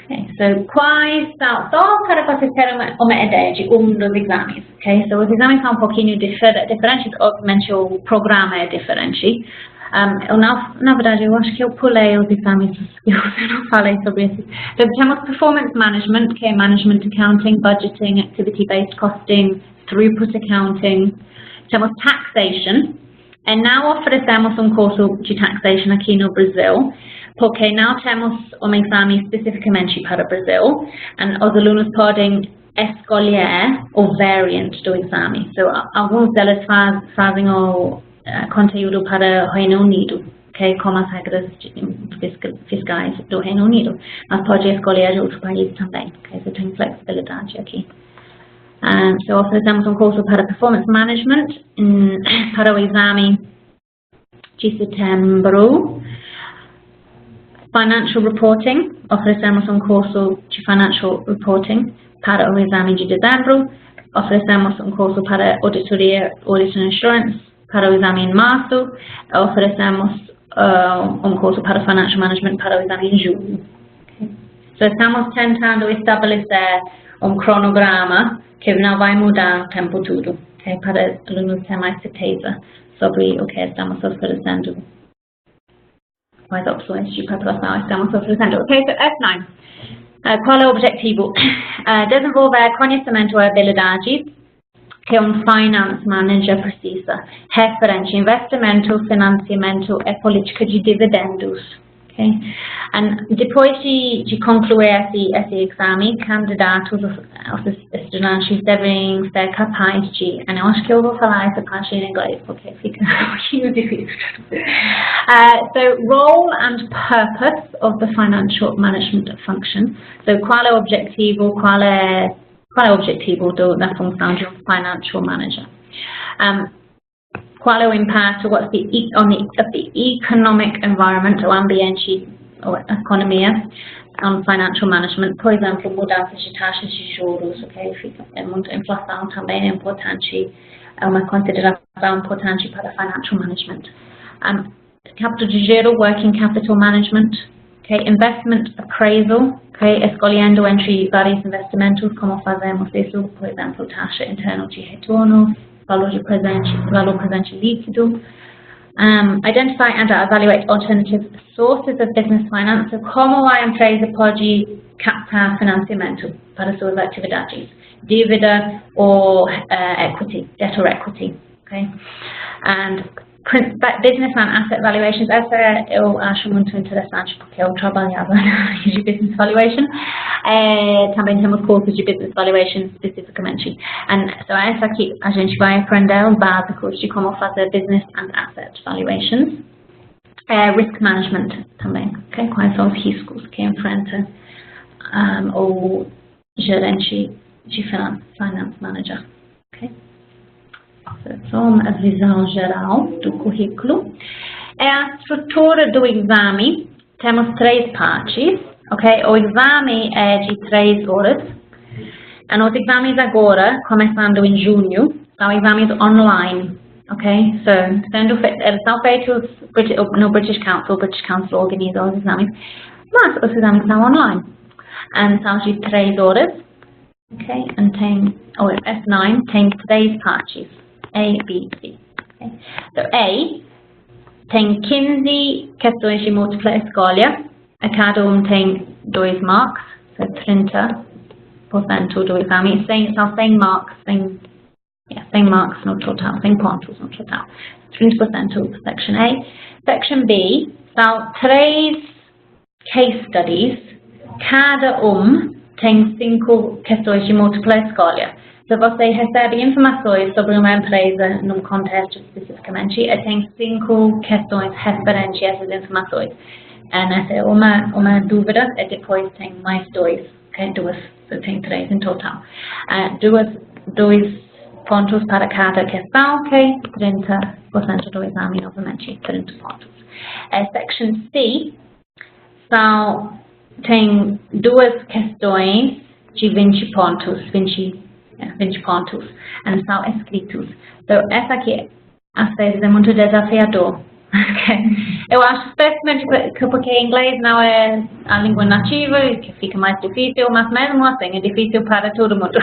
Okay, so quais são, só para vocês terem uma ideia de dos exames, ok? So os exames são um pouquinho diferentes, obviamente o programa é diferente. Na verdade, eu acho que eu pulei os exames dos skills, eu não falei sobre isso. Então, temos Performance Management, que é Management Accounting, Budgeting, Activity-Based Costing, Throughput Accounting. Temos Taxation, e não oferecemos um curso de Taxation aqui no Brasil, porque não temos um exame especificamente para o Brasil, e os alunos podem escolher o variant do exame. So, alguns deles fazem o conteúdo para o Reino Unido, okay, como as regras fiscais do Reino Unido. Mas pode escolher de outro país também, okay, você tem flexibilidade aqui. So oferecemos curso para Performance Management para o exame de setembro. Financial Reporting, oferecemos curso de Financial Reporting para o exame de dezembro. Oferecemos curso para Auditoria, Audit and Insurance para o exame em março. Oferecemos curso para Financial Management para o exame em julho. Okay. So estamos tentando estabelecer cronograma que não vai mudar o tempo todo, okay, para os alunos terem mais certeza sobre o que estamos oferecendo, quais opções de preparação estamos oferecendo. Ok, so F9. Qual é o objetivo? Desenvolver conhecimento e habilidades que finance manager precisa, referente a investimento, financiamento e política de dividendos. Okay? Depois de concluir esse exame, candidatos, os estudantes devem ser capazes de... Eu acho que eu vou falar essa parte em inglês, porque fica um pouquinho difícil. So, role and purpose of the financial management function. So, qual é o objetivo, qual é o objetivo da função de financial manager? Qual é o impacto on the economic environment, o ambiente, ou economia, on financial management? Por exemplo, mudanças de taxas de juros, okay? Muita inflação também é importante, é uma consideração importante para financial management. Capital de giro, working capital management, okay? Investment appraisal, okay? Escolhendo entre vários investimentos, como fazemos isso, por exemplo, taxa interna de retorno, valor presente líquido. Identify and evaluate alternative sources of business finance. So, como a empresa pode captar financiamento para suas atividades? Dívida ou equity, debt or equity. Okay? And business and asset valuations. Essa eu acho muito interessante porque eu trabalhava de business valuation. Também temos cursos de business valuation especificamente. So essa aqui a gente vai aprender os básicos de como fazer business and asset valuations. Risk management também. Okay? Quais são os riscos que enfrenta o gerente de finance manager. Okay? Só uma visão geral do currículo. A estrutura do exame, temos 3 partes, ok? O exame é de 3 horas. E os exames agora, começando em junho, são exames online, ok? Eles são feitos no British Council organiza os exames, mas os exames são online. São de 3 horas, ok? F9 tem 3 partes. A, B, C. Okay. So, A tem 15 questões de múltipla escolha. A cada tem 2 marks, so 30% do exame. São 100 marks, 100 marks no total, 100 pontos no total. 30% Section A. Section B são 3 case studies. Cada tem 5 questões de múltipla escolha. So, você recebe informações sobre uma empresa num contexto especificamente e tem 5 questões referentes a essas informações. Essa é uma dúvida e depois tem mais 2, okay? 2, so tem 3 em total. 2 pontos para cada questão, ok? 30% do exame, novamente, 30 pontos. Section C tem 2 questões de 20 pontos, 20 pontos, e são escritos. Então, essa aqui, às vezes, é muito desafiador. Okay. Eu acho especialmente porque inglês não é a língua nativa e que fica mais difícil, mas mesmo assim é difícil para todo mundo.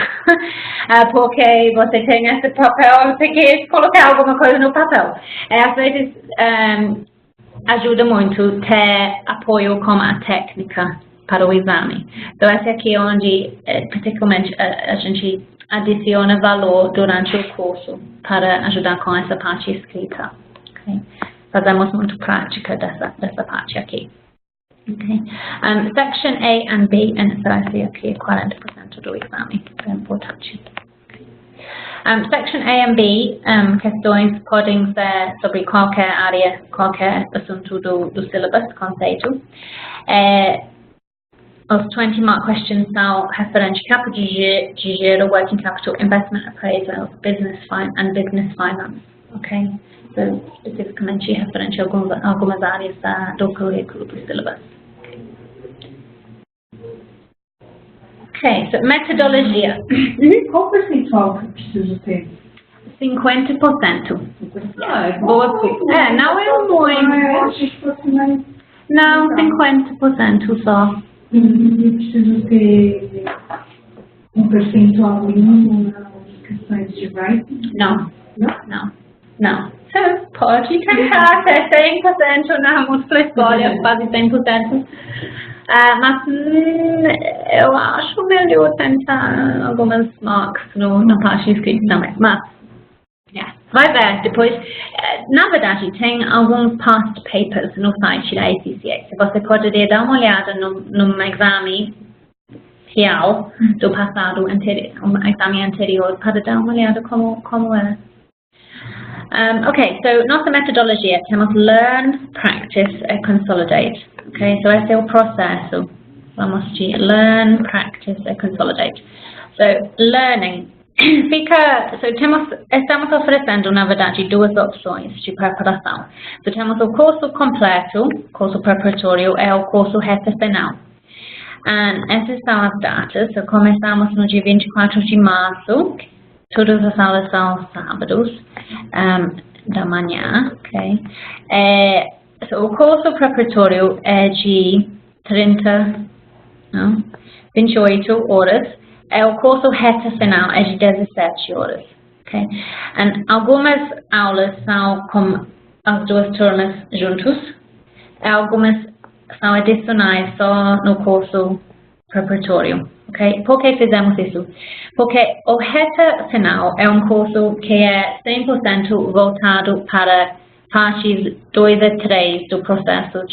Porque você tem esse papel, você quer colocar alguma coisa no papel. Às vezes ajuda muito ter apoio com a técnica para o exame. Então, essa aqui é onde, particularmente, a gente adiciona valor durante o curso para ajudar com essa parte escrita. Okay? Fazemos muito prática dessa parte aqui. Okay? Section A and B, essa aqui é 40% do exame. É importante. Okay. Section A e B, questões podem ser sobre qualquer área, qualquer assunto do syllabus, conceito. Os 20 mark questions são referentes a capital de giro, working capital, investment appraisal, business finance. Ok? So, especificamente referente a algumas áreas do currículo do syllabus. Ok, so metodologia. Qual percentual que preciso ter? 50%. Boa. Não é muito. Não, 50% só. Preciso ter um percentual mínimo nas questões de writing? Não. Você pode tentar ter 100% na múltipla escolha, quase 100%. Mas eu acho melhor tentar algumas marks na parte escrita também. Mas, vai ver depois. Na verdade, tem alguns past papers no site da ACCA. Se você poderia dar uma olhada no exame real do passado anterior, um exame anterior, para dar uma olhada como é. Ok, so nossa metodologia, temos learn, practice e consolidate. Ok, so esse é o processo. Vamos de learn, practice e consolidate. So, learning. Estamos oferecendo, na verdade, duas opções de preparação. So, temos o curso completo, curso preparatório, e o curso reta final. Essas são as datas. So, começamos no dia 24 de março. Todas as aulas são sábados da manhã. Okay? So, o curso preparatório é de 28 horas. O curso reta final é de 17 horas. Okay? Algumas aulas são com as duas turmas juntos. Algumas são adicionais só no curso preparatório. Okay? Por que fizemos isso? Porque o reta final é um curso que é 100% voltado para partes 2 a 3 do processo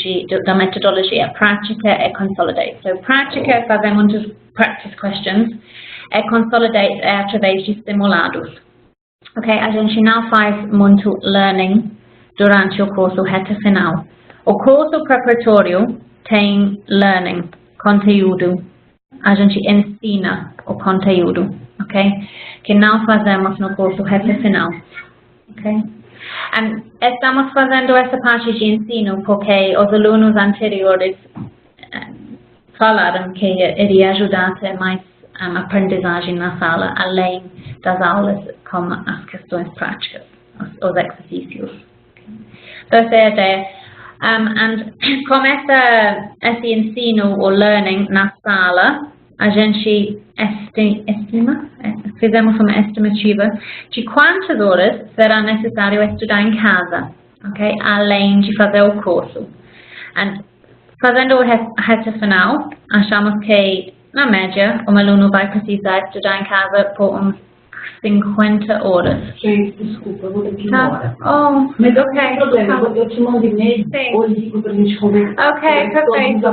da metodologia, prática e consolidate. So, prática, fazer muitas practice questions, e consolidate é através de simulados. Okay? A gente não faz muito learning durante o curso reta final. O curso preparatório tem learning, conteúdo. A gente ensina o conteúdo, ok? Que não fazemos no curso reta final, ok? Estamos fazendo essa parte de ensino porque os alunos anteriores falaram que iria ajudar a ter mais aprendizagem na sala, além das aulas como as questões práticas, os exercícios. Então, essa é a ideia. Com esse ensino ou learning na sala, a gente fizemos uma estimativa de quantas horas será necessário estudar em casa, okay? Além de fazer o curso. Fazendo o reta final, achamos que, na média, um aluno vai precisar estudar em casa por uns 50 horas. Gente, desculpa, eu vou ter que ir embora. Mas ok. Não tem problema, eu te mando e-mail ou ligo pra gente conversar. Ok, perfeito.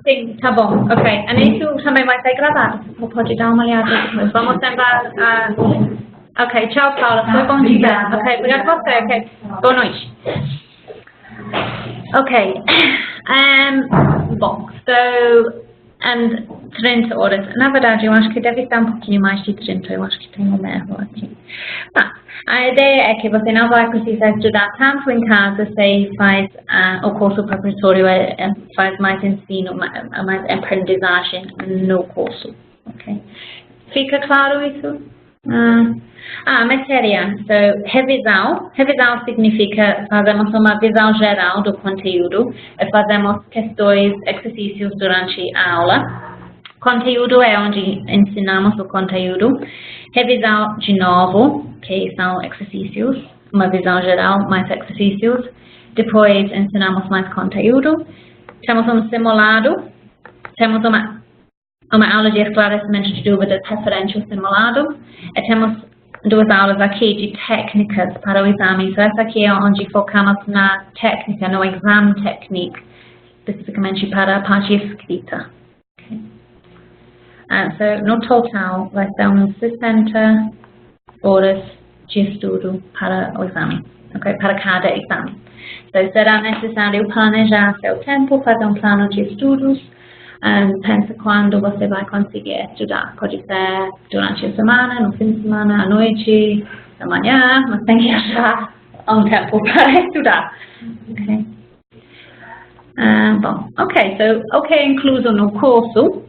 Sim, tá bom, ok. E isso também vai ser gravado. Você pode dar uma olhada depois. Vamos tentar. Ok, tchau, Paula. Foi bom dia. Ok, obrigada a você. Ok, boa noite. Ok. Bom, so. 30 horas. Na verdade, eu acho que deve estar um pouquinho mais de 30. Eu acho que tem um erro aqui. Mas a ideia é que você não vai precisar estudar tanto em casa se faz o curso preparatório, faz mais ensino, mais aprendizagem no curso. Okay? Fica claro isso? Matéria. So, revisão. Revisão significa fazemos uma visão geral do conteúdo e fazemos questões, exercícios durante a aula. Conteúdo é onde ensinamos o conteúdo. Revisão de novo, que são exercícios. Uma visão geral, mais exercícios. Depois ensinamos mais conteúdo. Temos um simulado. Temos uma aula de esclarecimento de dúvidas referente ao simulado. E temos duas aulas aqui de técnicas para o exame. So, essa aqui é onde focamos na técnica, no exame técnico, especificamente para a parte escrita. Okay. So, no total, vai ser uns 60 horas de estudo para o exame, okay? Para cada exame. Então, será necessário planejar seu tempo, fazer um plano de estudos. Pensa quando você vai conseguir estudar. Pode ser durante a semana, no fim de semana, à noite, da manhã, mas tem que achar um tempo para estudar. Okay? Bom, o que é incluso no curso?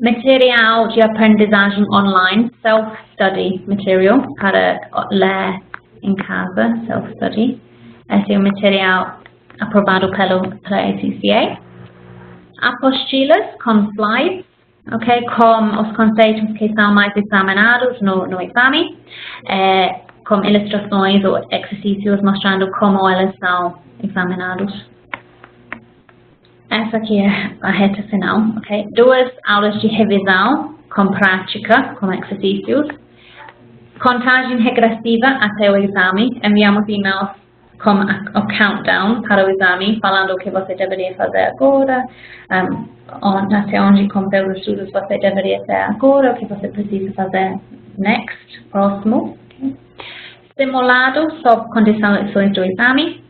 Material de aprendizagem online, self-study material, para ler em casa, self-study. Esse é o material aprovado pela ACCA. Apostilas com slides, okay, com os conceitos que são mais examinados no exame, com ilustrações ou exercícios mostrando como eles são examinados. Essa aqui é a reta final, ok? 2 aulas de revisão com prática, com exercícios. Contagem regressiva até o exame. Enviamos e-mails com o countdown para o exame, falando o que você deveria fazer agora, até onde com seus estudos você deveria ter agora, o que você precisa fazer next, próximo. Okay. Simulado sob condições do exame.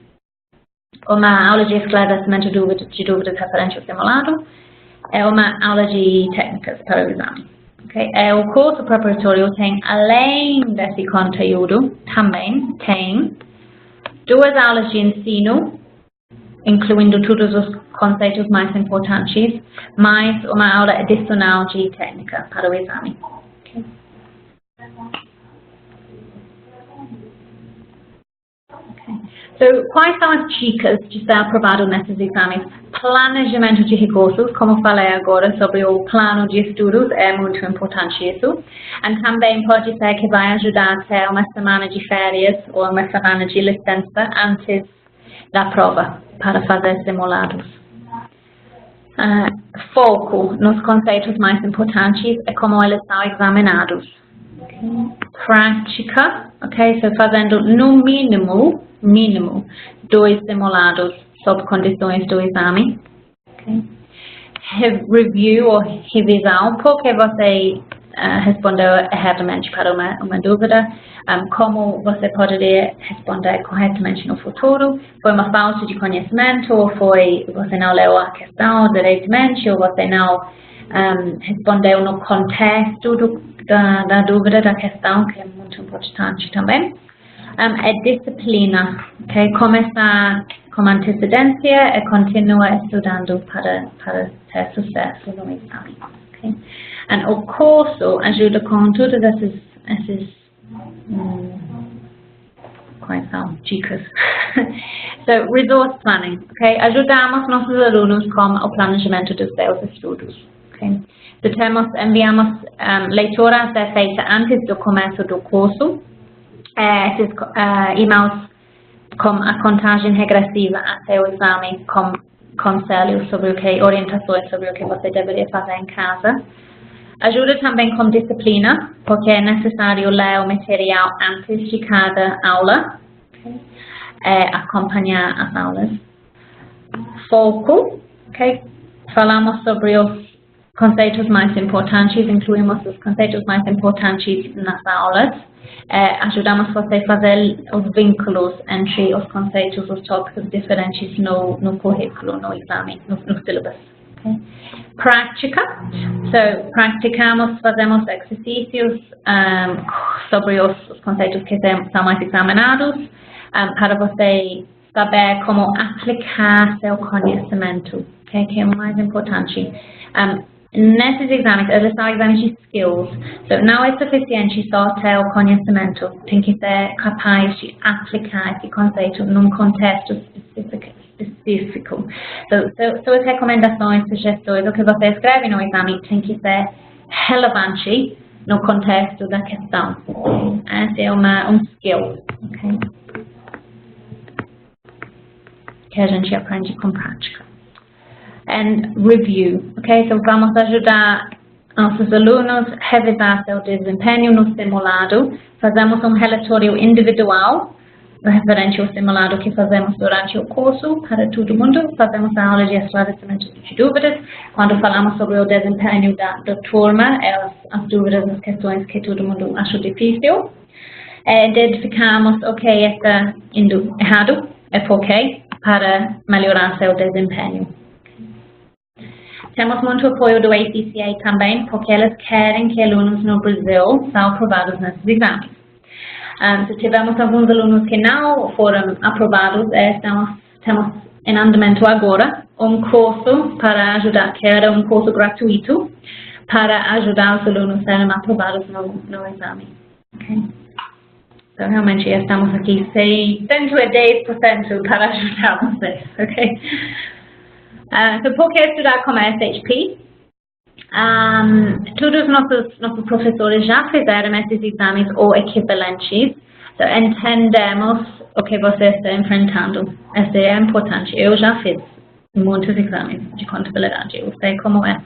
Uma aula de esclarecimento de dúvidas referente ao simulado. É uma aula de técnicas para o exame. Okay? O curso preparatório tem, além desse conteúdo, também tem 2 aulas de ensino, incluindo todos os conceitos mais importantes, mais uma aula adicional de técnica para o exame. Okay. Quais são as dicas de ser aprovado nesses exames? Planejamento de recursos, como falei agora sobre o plano de estudos, é muito importante isso. E também pode ser que vai ajudar a ter uma semana de férias ou uma semana de licença antes da prova para fazer simulados. Foco nos conceitos mais importantes e como eles são examinados. Prática, fazendo no mínimo 2 simulados sob condições do exame. Review ou revisão, porque você respondeu erradamente para uma dúvida, como você poderia responder corretamente no futuro, foi uma falta de conhecimento, ou você não leu a questão diretamente, ou você não respondeu no contexto da dúvida, da questão, que é muito importante também. É disciplina, começar com antecedência e continua estudando para ter sucesso no exame. O curso ajuda com todas essas quais são dicas. Resource planning, ajudamos nossos alunos com o planejamento dos seus estudos. Enviamos leitura a ser feita antes do começo do curso. Esses e-mails com a contagem regressiva até o exame, com conselhos sobre orientações sobre o que você deveria fazer em casa. Ajuda também com disciplina, porque é necessário ler o material antes de cada aula, acompanhar as aulas. Foco, falamos sobre os conceitos mais importantes, incluímos os conceitos mais importantes nas aulas. Ajudamos você a fazer os vínculos entre os conceitos, os tópicos diferentes no currículo, no exame, no syllabus. Prática. Praticamos, fazemos exercícios sobre os conceitos que são mais examinados, para você saber como aplicar seu conhecimento, que é o mais importante. Nesses exames, eles são exames de skills. Não é suficiente só ter o conhecimento. Tem que ser capaz de aplicar esse conceito num contexto específico. Suas recomendações, sugestões, o que você escreve no exame tem que ser relevante no contexto da questão. Esse é um skill. Que a gente aprende com prática. And review, vamos ajudar nossos alunos a revisar seu desempenho no simulado. Fazemos um relatório individual referente ao simulado que fazemos durante o curso para todo mundo. Fazemos a aula de esclarecimento de dúvidas, quando falamos sobre o desempenho da turma, as dúvidas, as questões que todo mundo acha difícil. Identificamos o que está indo errado e por quê, para melhorar seu desempenho. Temos muito apoio do ACCA também, porque eles querem que alunos no Brasil sejam aprovados nesses exames. Se tivermos alguns alunos que não foram aprovados, temos em andamento agora curso para ajudar, que era curso gratuito, para ajudar os alunos a serem aprovados no exame. Okay? Então, realmente, estamos aqui 110% para ajudar vocês. Okay? Então, por que estudar como SHP? Todos os nossos professores já fizeram esses exames ou equivalentes, então entendemos o que você está enfrentando. Isso é importante. Eu já fiz muitos exames de contabilidade, eu sei como é,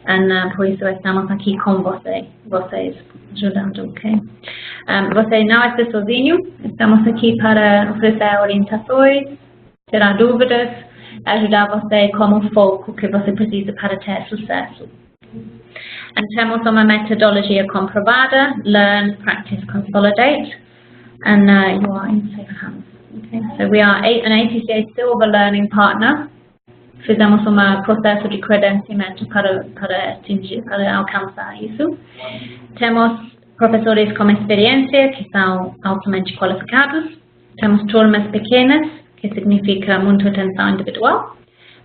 e por isso estamos aqui com vocês ajudando, ok? Você não está sozinho, estamos aqui para oferecer orientações, tirar dúvidas, ajudar você com o foco que você precisa para ter sucesso. Temos uma metodologia comprovada, learn, practice, consolidate, and you are in safe hands. Okay? So we are an ACCA Silver Learning Partner. Fizemos processo de credenciamento para alcançar isso. Temos professores com experiência, que são altamente qualificados. Temos turmas pequenas, que significa muita atenção individual.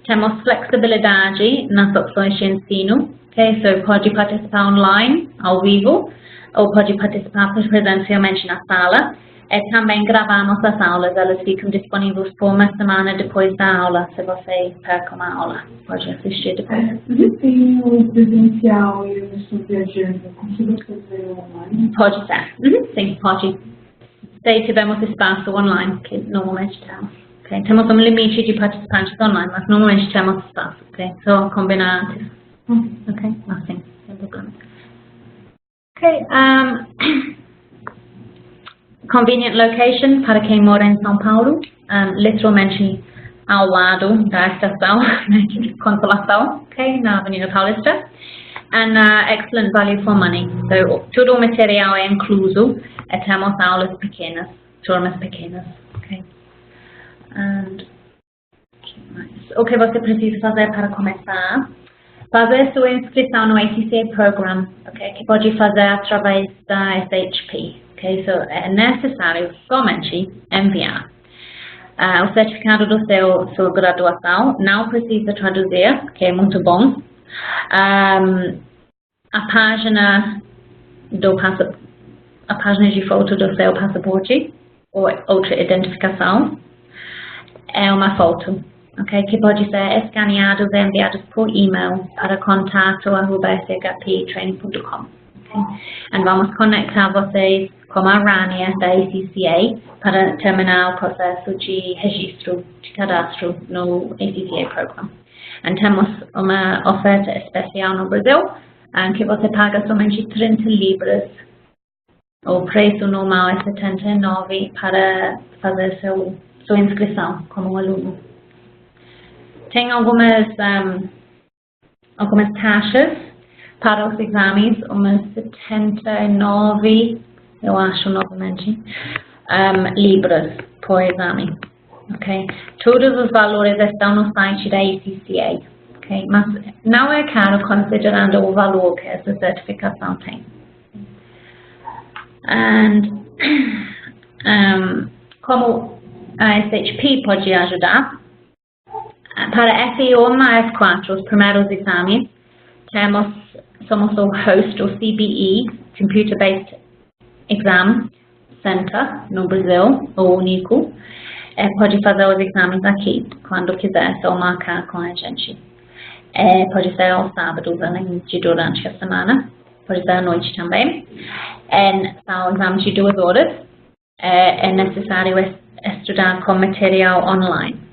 Temos flexibilidade nas opções de ensino. Okay, so pode participar online, ao vivo, ou pode participar presencialmente na sala. E também gravamos as aulas, elas ficam disponíveis por uma semana depois da aula, se você perca uma aula, pode assistir depois. Tem o presencial e eu estou viajando, consigo fazer online? Pode ser, sim, pode. Se tivermos espaço online, que normalmente temos. Okay. Temos limite de participantes online, mas normalmente temos espaço, ok? Só combinar antes. Ok, mas sim, sem problema. Ok, convenient location para quem mora em São Paulo, literalmente ao lado da estação de Consolação, ok, na Avenida Paulista. And excellent value for money. So, todo o material é incluso e temos aulas pequenas, turmas pequenas, ok? And, o que você precisa fazer para começar? Fazer sua inscrição no ACCA Program, okay, que pode fazer através da SHP. Okay, so é necessário somente enviar o certificado da sua graduação, não precisa traduzir, que é muito bom. A página de foto do seu passaporte ou outra identificação é uma foto. Okay, que pode ser escaneados e enviados por e-mail para contato@shptraining.com. Okay? E vamos conectar vocês com a Rania da ACCA para terminar o processo de registro, de cadastro no ACCA Program. E temos uma oferta especial no Brasil, que você paga somente 30 libras. O preço normal é 79 para fazer sua inscrição como aluno. Tem algumas taxas para os exames, umas 79, eu acho, novamente, libras por exame. Okay? Todos os valores estão no site da ACCA, okay? Mas não é caro considerando o valor que essa certificação tem. Como a SHP pode ajudar? Para F1 a F4, os primeiros exames, somos o host, o CBE, Computer Based Exam Center, no Brasil, o único. Pode fazer os exames aqui, quando quiser, só marcar com a gente. Pode ser aos sábados, além de durante a semana. Pode ser à noite também. São exames de 2 horas. É necessário estudar com material online.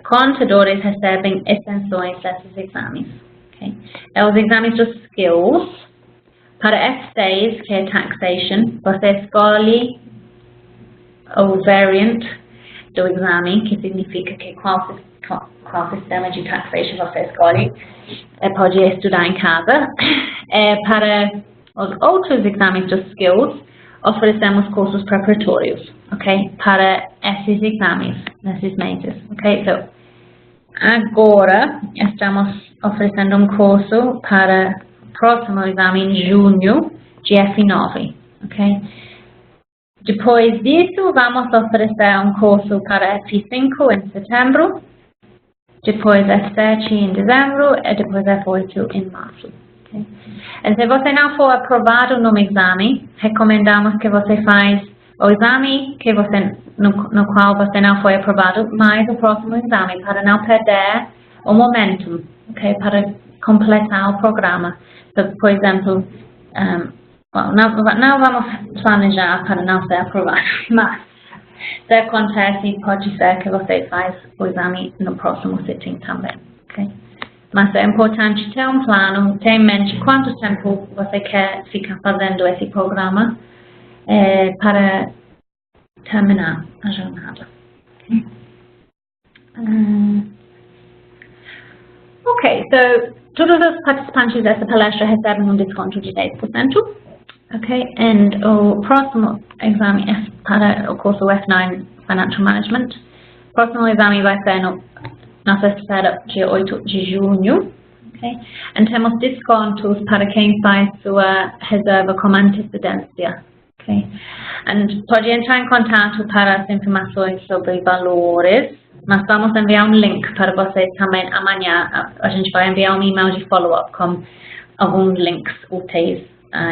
Contadores recebem extensões desses exames. Okay? Os exames dos skills, para F6, que é taxation, você escolhe o variant do exame, que significa que qual sistema de taxation você escolhe, pode estudar em casa. Para os outros exames dos skills, oferecemos cursos preparatórios, ok? Para esses exames, nesses meses, ok? Então, agora estamos oferecendo um curso para o próximo exame em junho, de F9, ok? Depois disso, vamos oferecer um curso para F5 em setembro, depois F7 em dezembro e depois F8 em março. Okay? E se você não for aprovado no exame, recomendamos que você faça o exame no qual você não foi aprovado, mais o próximo exame, para não perder o momentum, okay? Para completar o programa. Então, por exemplo, não vamos planejar para não ser aprovado, mas se acontece, pode ser que você faz o exame no próximo sitting também, ok? Mas é importante ter um plano, ter em mente quanto tempo você quer ficar fazendo esse programa para terminar a jornada. Ok, so todos os participantes dessa palestra recebem um desconto de 10%. Ok, e o próximo exame é para o curso F9 Financial Management. O próximo exame vai ser na sexta-feira, dia 8 de junho. Okay? E temos descontos para quem faz sua reserva com antecedência. Okay? E pode entrar em contato para as informações sobre valores. Nós vamos enviar um link para vocês também amanhã. A gente vai enviar um e-mail de follow-up com alguns links úteis,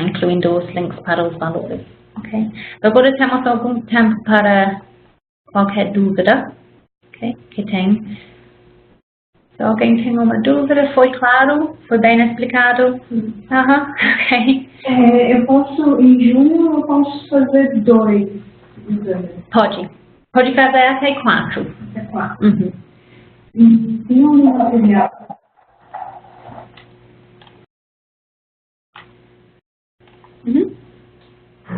incluindo os links para os valores. Okay? Agora temos algum tempo para qualquer dúvida, okay, que tem. Se alguém tem uma dúvida, foi claro? Foi bem explicado? Ok. Eu posso, em junho, eu posso fazer 2 exames. Pode. Pode fazer até 4. Até 4. Uhum. Tem algum material? Uhum.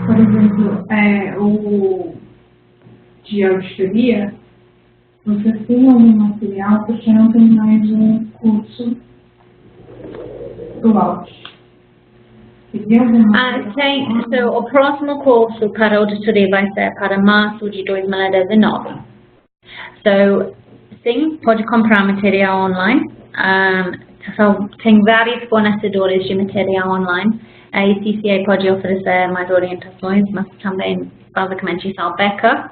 Por exemplo, o de auditoria, você tem algum material porque não tem mais um curso do Aula. Então, o próximo curso para auditoria vai ser para março de 2019. So, sim, pode comprar material online. Tem vários fornecedores de material online. A ACCA pode oferecer mais orientações, mas também, basicamente, são Beca,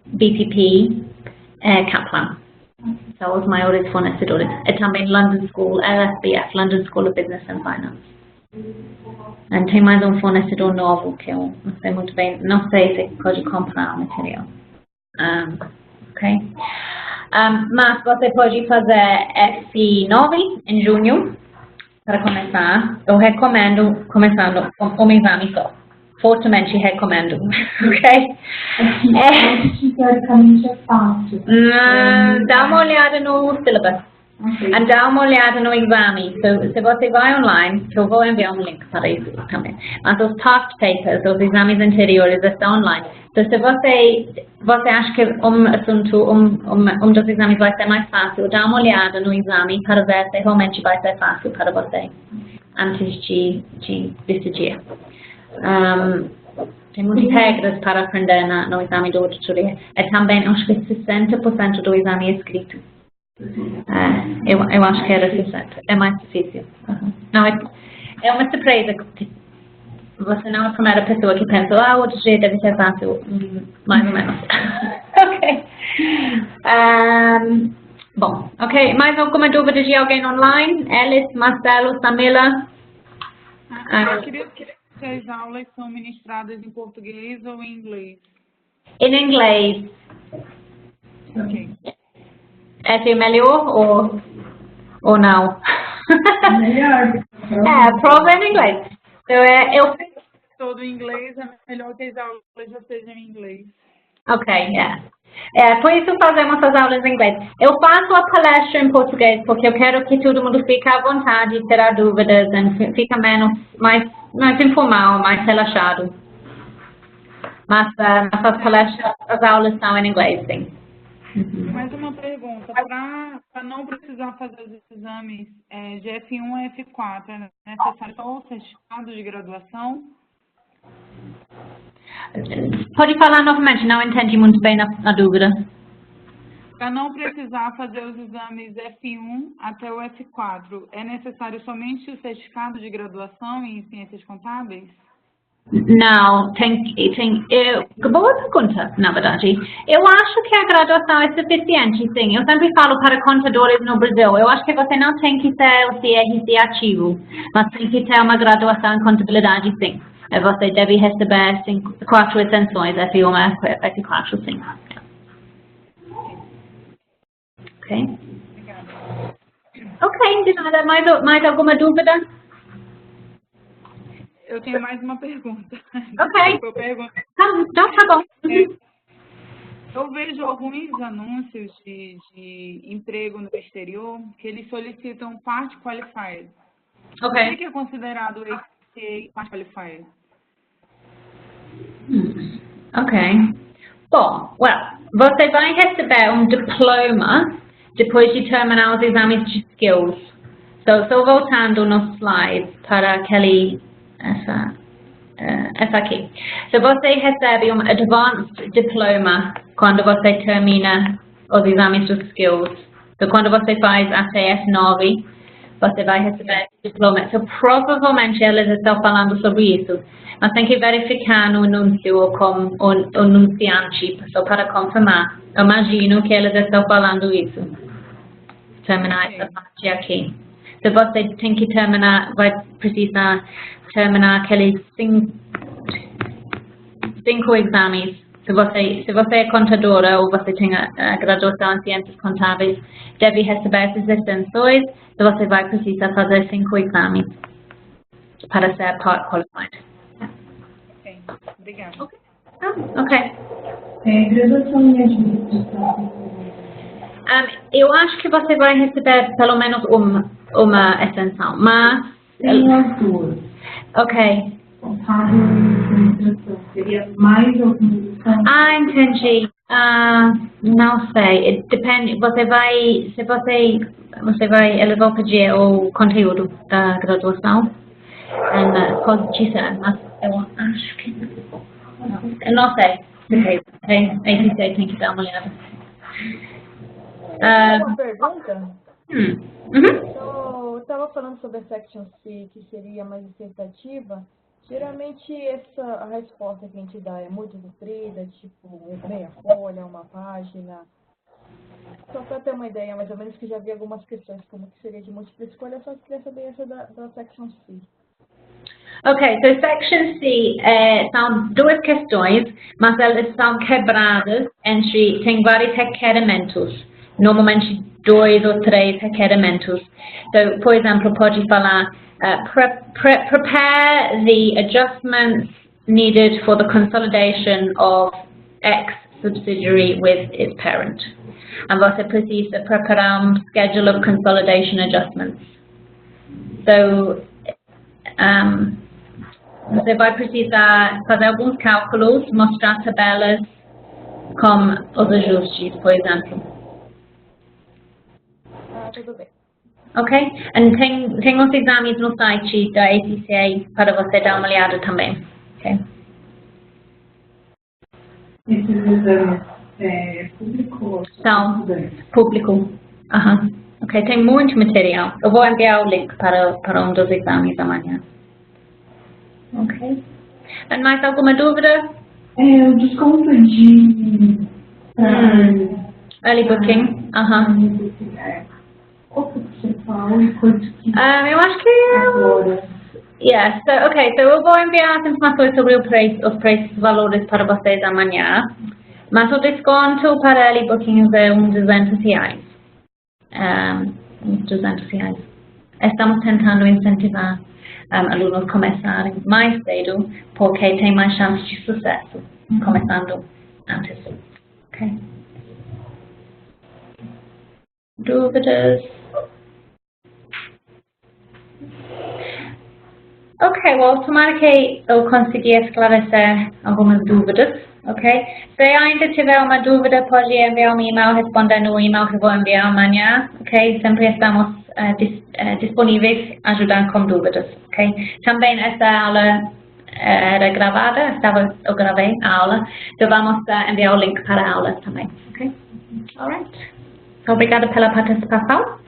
BPP e Kaplan. São os maiores fornecedores. E também London School, LSBF, London School of Business and Finance. E tem mais um fornecedor novo que eu não sei muito bem, não sei se pode comprar o material. Ok? Mas você pode fazer F9 em junho para começar. Eu recomendo começando com um exame só. Fortemente recomendo. Ok? Teoricamente é fácil. Dá uma olhada no syllabus. Okay. E dá uma olhada no exame. Se você vai online, eu vou enviar um link para isso também. Mas os past papers, os exames anteriores, estão online. Então, se você acha que um assunto, um dos exames vai ser mais fácil, dá uma olhada no exame para ver se realmente vai ser fácil para você antes de decidir. Tem muitas regras para aprender no exame de auditoria. E também acho que 60% do exame é escrito. Eu acho que era 60. É mais difícil. Não, é uma surpresa. Você não é a primeira pessoa que pensa, o auditoria deve ser fácil. Mais ou menos. Ok. Bom, ok. Mais alguma dúvida de alguém online? Alice, Marcelo, Samila? Eu queria saber se as aulas são ministradas em português ou em inglês. Em inglês. Ok. É melhor ou não? Melhor. Prova em inglês. Então, eu fiz Todo em inglês, é melhor que as aulas já sejam em inglês. Ok, por isso fazemos as aulas em inglês. Eu faço a palestra em português porque eu quero que todo mundo fique à vontade, tirar dúvidas, e fica mais informal, mais relaxado. Mas as palestras, as aulas são em inglês, sim. Mais uma pergunta, para não precisar fazer os exames de F1 a F4, é necessário só o certificado de graduação? Pode falar novamente, não entendi muito bem a dúvida. Para não precisar fazer os exames F1 até o F4, é necessário somente o certificado de graduação em ciências contábeis? Não, boa pergunta, na verdade. Eu acho que a graduação é suficiente, sim. Eu sempre falo para contadores no Brasil, eu acho que você não tem que ter o CRC ativo, mas tem que ter uma graduação em contabilidade, sim. Você deve receber 4 extensões, F1, F4, sim. Ok? Ok, de nada. Mais alguma dúvida? Eu tenho mais uma pergunta. Ok. Tá bom. Eu vejo alguns anúncios de emprego no exterior que eles solicitam part qualified. Ok. O que é considerado esse part qualified? Ok. Bom, você vai receber diploma depois de terminar os exames de skills. Estou voltando no slide para essa aqui. Você recebe advanced diploma quando você termina os exames de skills. Quando você faz a CS9, você vai receber diploma. Provavelmente eles estão falando sobre isso. Mas tem que verificar no anúncio ou com o anunciante, só para confirmar. Eu imagino que eles estão falando isso. Terminar essa parte aqui. Você tem que vai precisar terminar aqueles 5 exames. Se você é contadora ou você tem a graduação em ciências contábeis, deve receber essas extensões. Você vai precisar fazer 5 exames para ser part qualified. Ok, obrigada. Ok. Graduação em administração. Eu acho que você vai receber pelo menos uma extensão, mas... Tem as duas. Ok. Contábil e administração. Seria mais alguma extensão? Entendi. Não sei. Depende. Eles vão pedir o conteúdo da graduação. Pode dizer, mas eu acho que não. Eu não sei. A tem que dar uma olhada. Uma pergunta? Uhum. Eu estava falando sobre a Section C, que seria mais expectativa. Geralmente a resposta que a gente dá é muito comprida, tipo meia folha, uma página. Só para ter uma ideia, mais ou menos, que já vi algumas questões como que seria de múltipla escolha, só queria saber essa da Section C. Ok, Section C são 2 questões, mas elas são quebradas tem vários requerimentos, normalmente 2 ou 3 requerimentos. Por exemplo, pode falar, prepare the adjustments needed for the consolidation of X subsidiary with its parent. E você precisa preparar schedule of consolidation adjustments. Você vai precisar fazer alguns cálculos, mostrar tabelas com os ajustes, por exemplo. Tudo bem. Ok? E tem uns exames no site da ACCA para você dar uma olhada também. Ok? Esses exames público? São público. Ok, tem muito material. Eu vou enviar o link para dos exames amanhã. Ok. E mais alguma dúvida? O desconto de early booking. Qual que você fala e quanto que eu acho que agora? Yes. Eu vou enviar as informações sobre os preços e valores para vocês amanhã. Mas o desconto para early booking é uns R$200. Uns R$200. Estamos tentando incentivar alunos a começarem mais cedo, porque tem mais chance de sucesso começando antes. Ok? Dúvidas? Ok, tomara que eu consegui esclarecer algumas dúvidas, ok? Se ainda tiver uma dúvida, pode enviar um e-mail, responder no e-mail que vou enviar amanhã, ok? Sempre estamos disponíveis a ajudar com dúvidas, ok? Também esta aula era gravada, eu gravei a aula, então vamos enviar o link para a aula também, ok? Alright. Obrigada pela participação.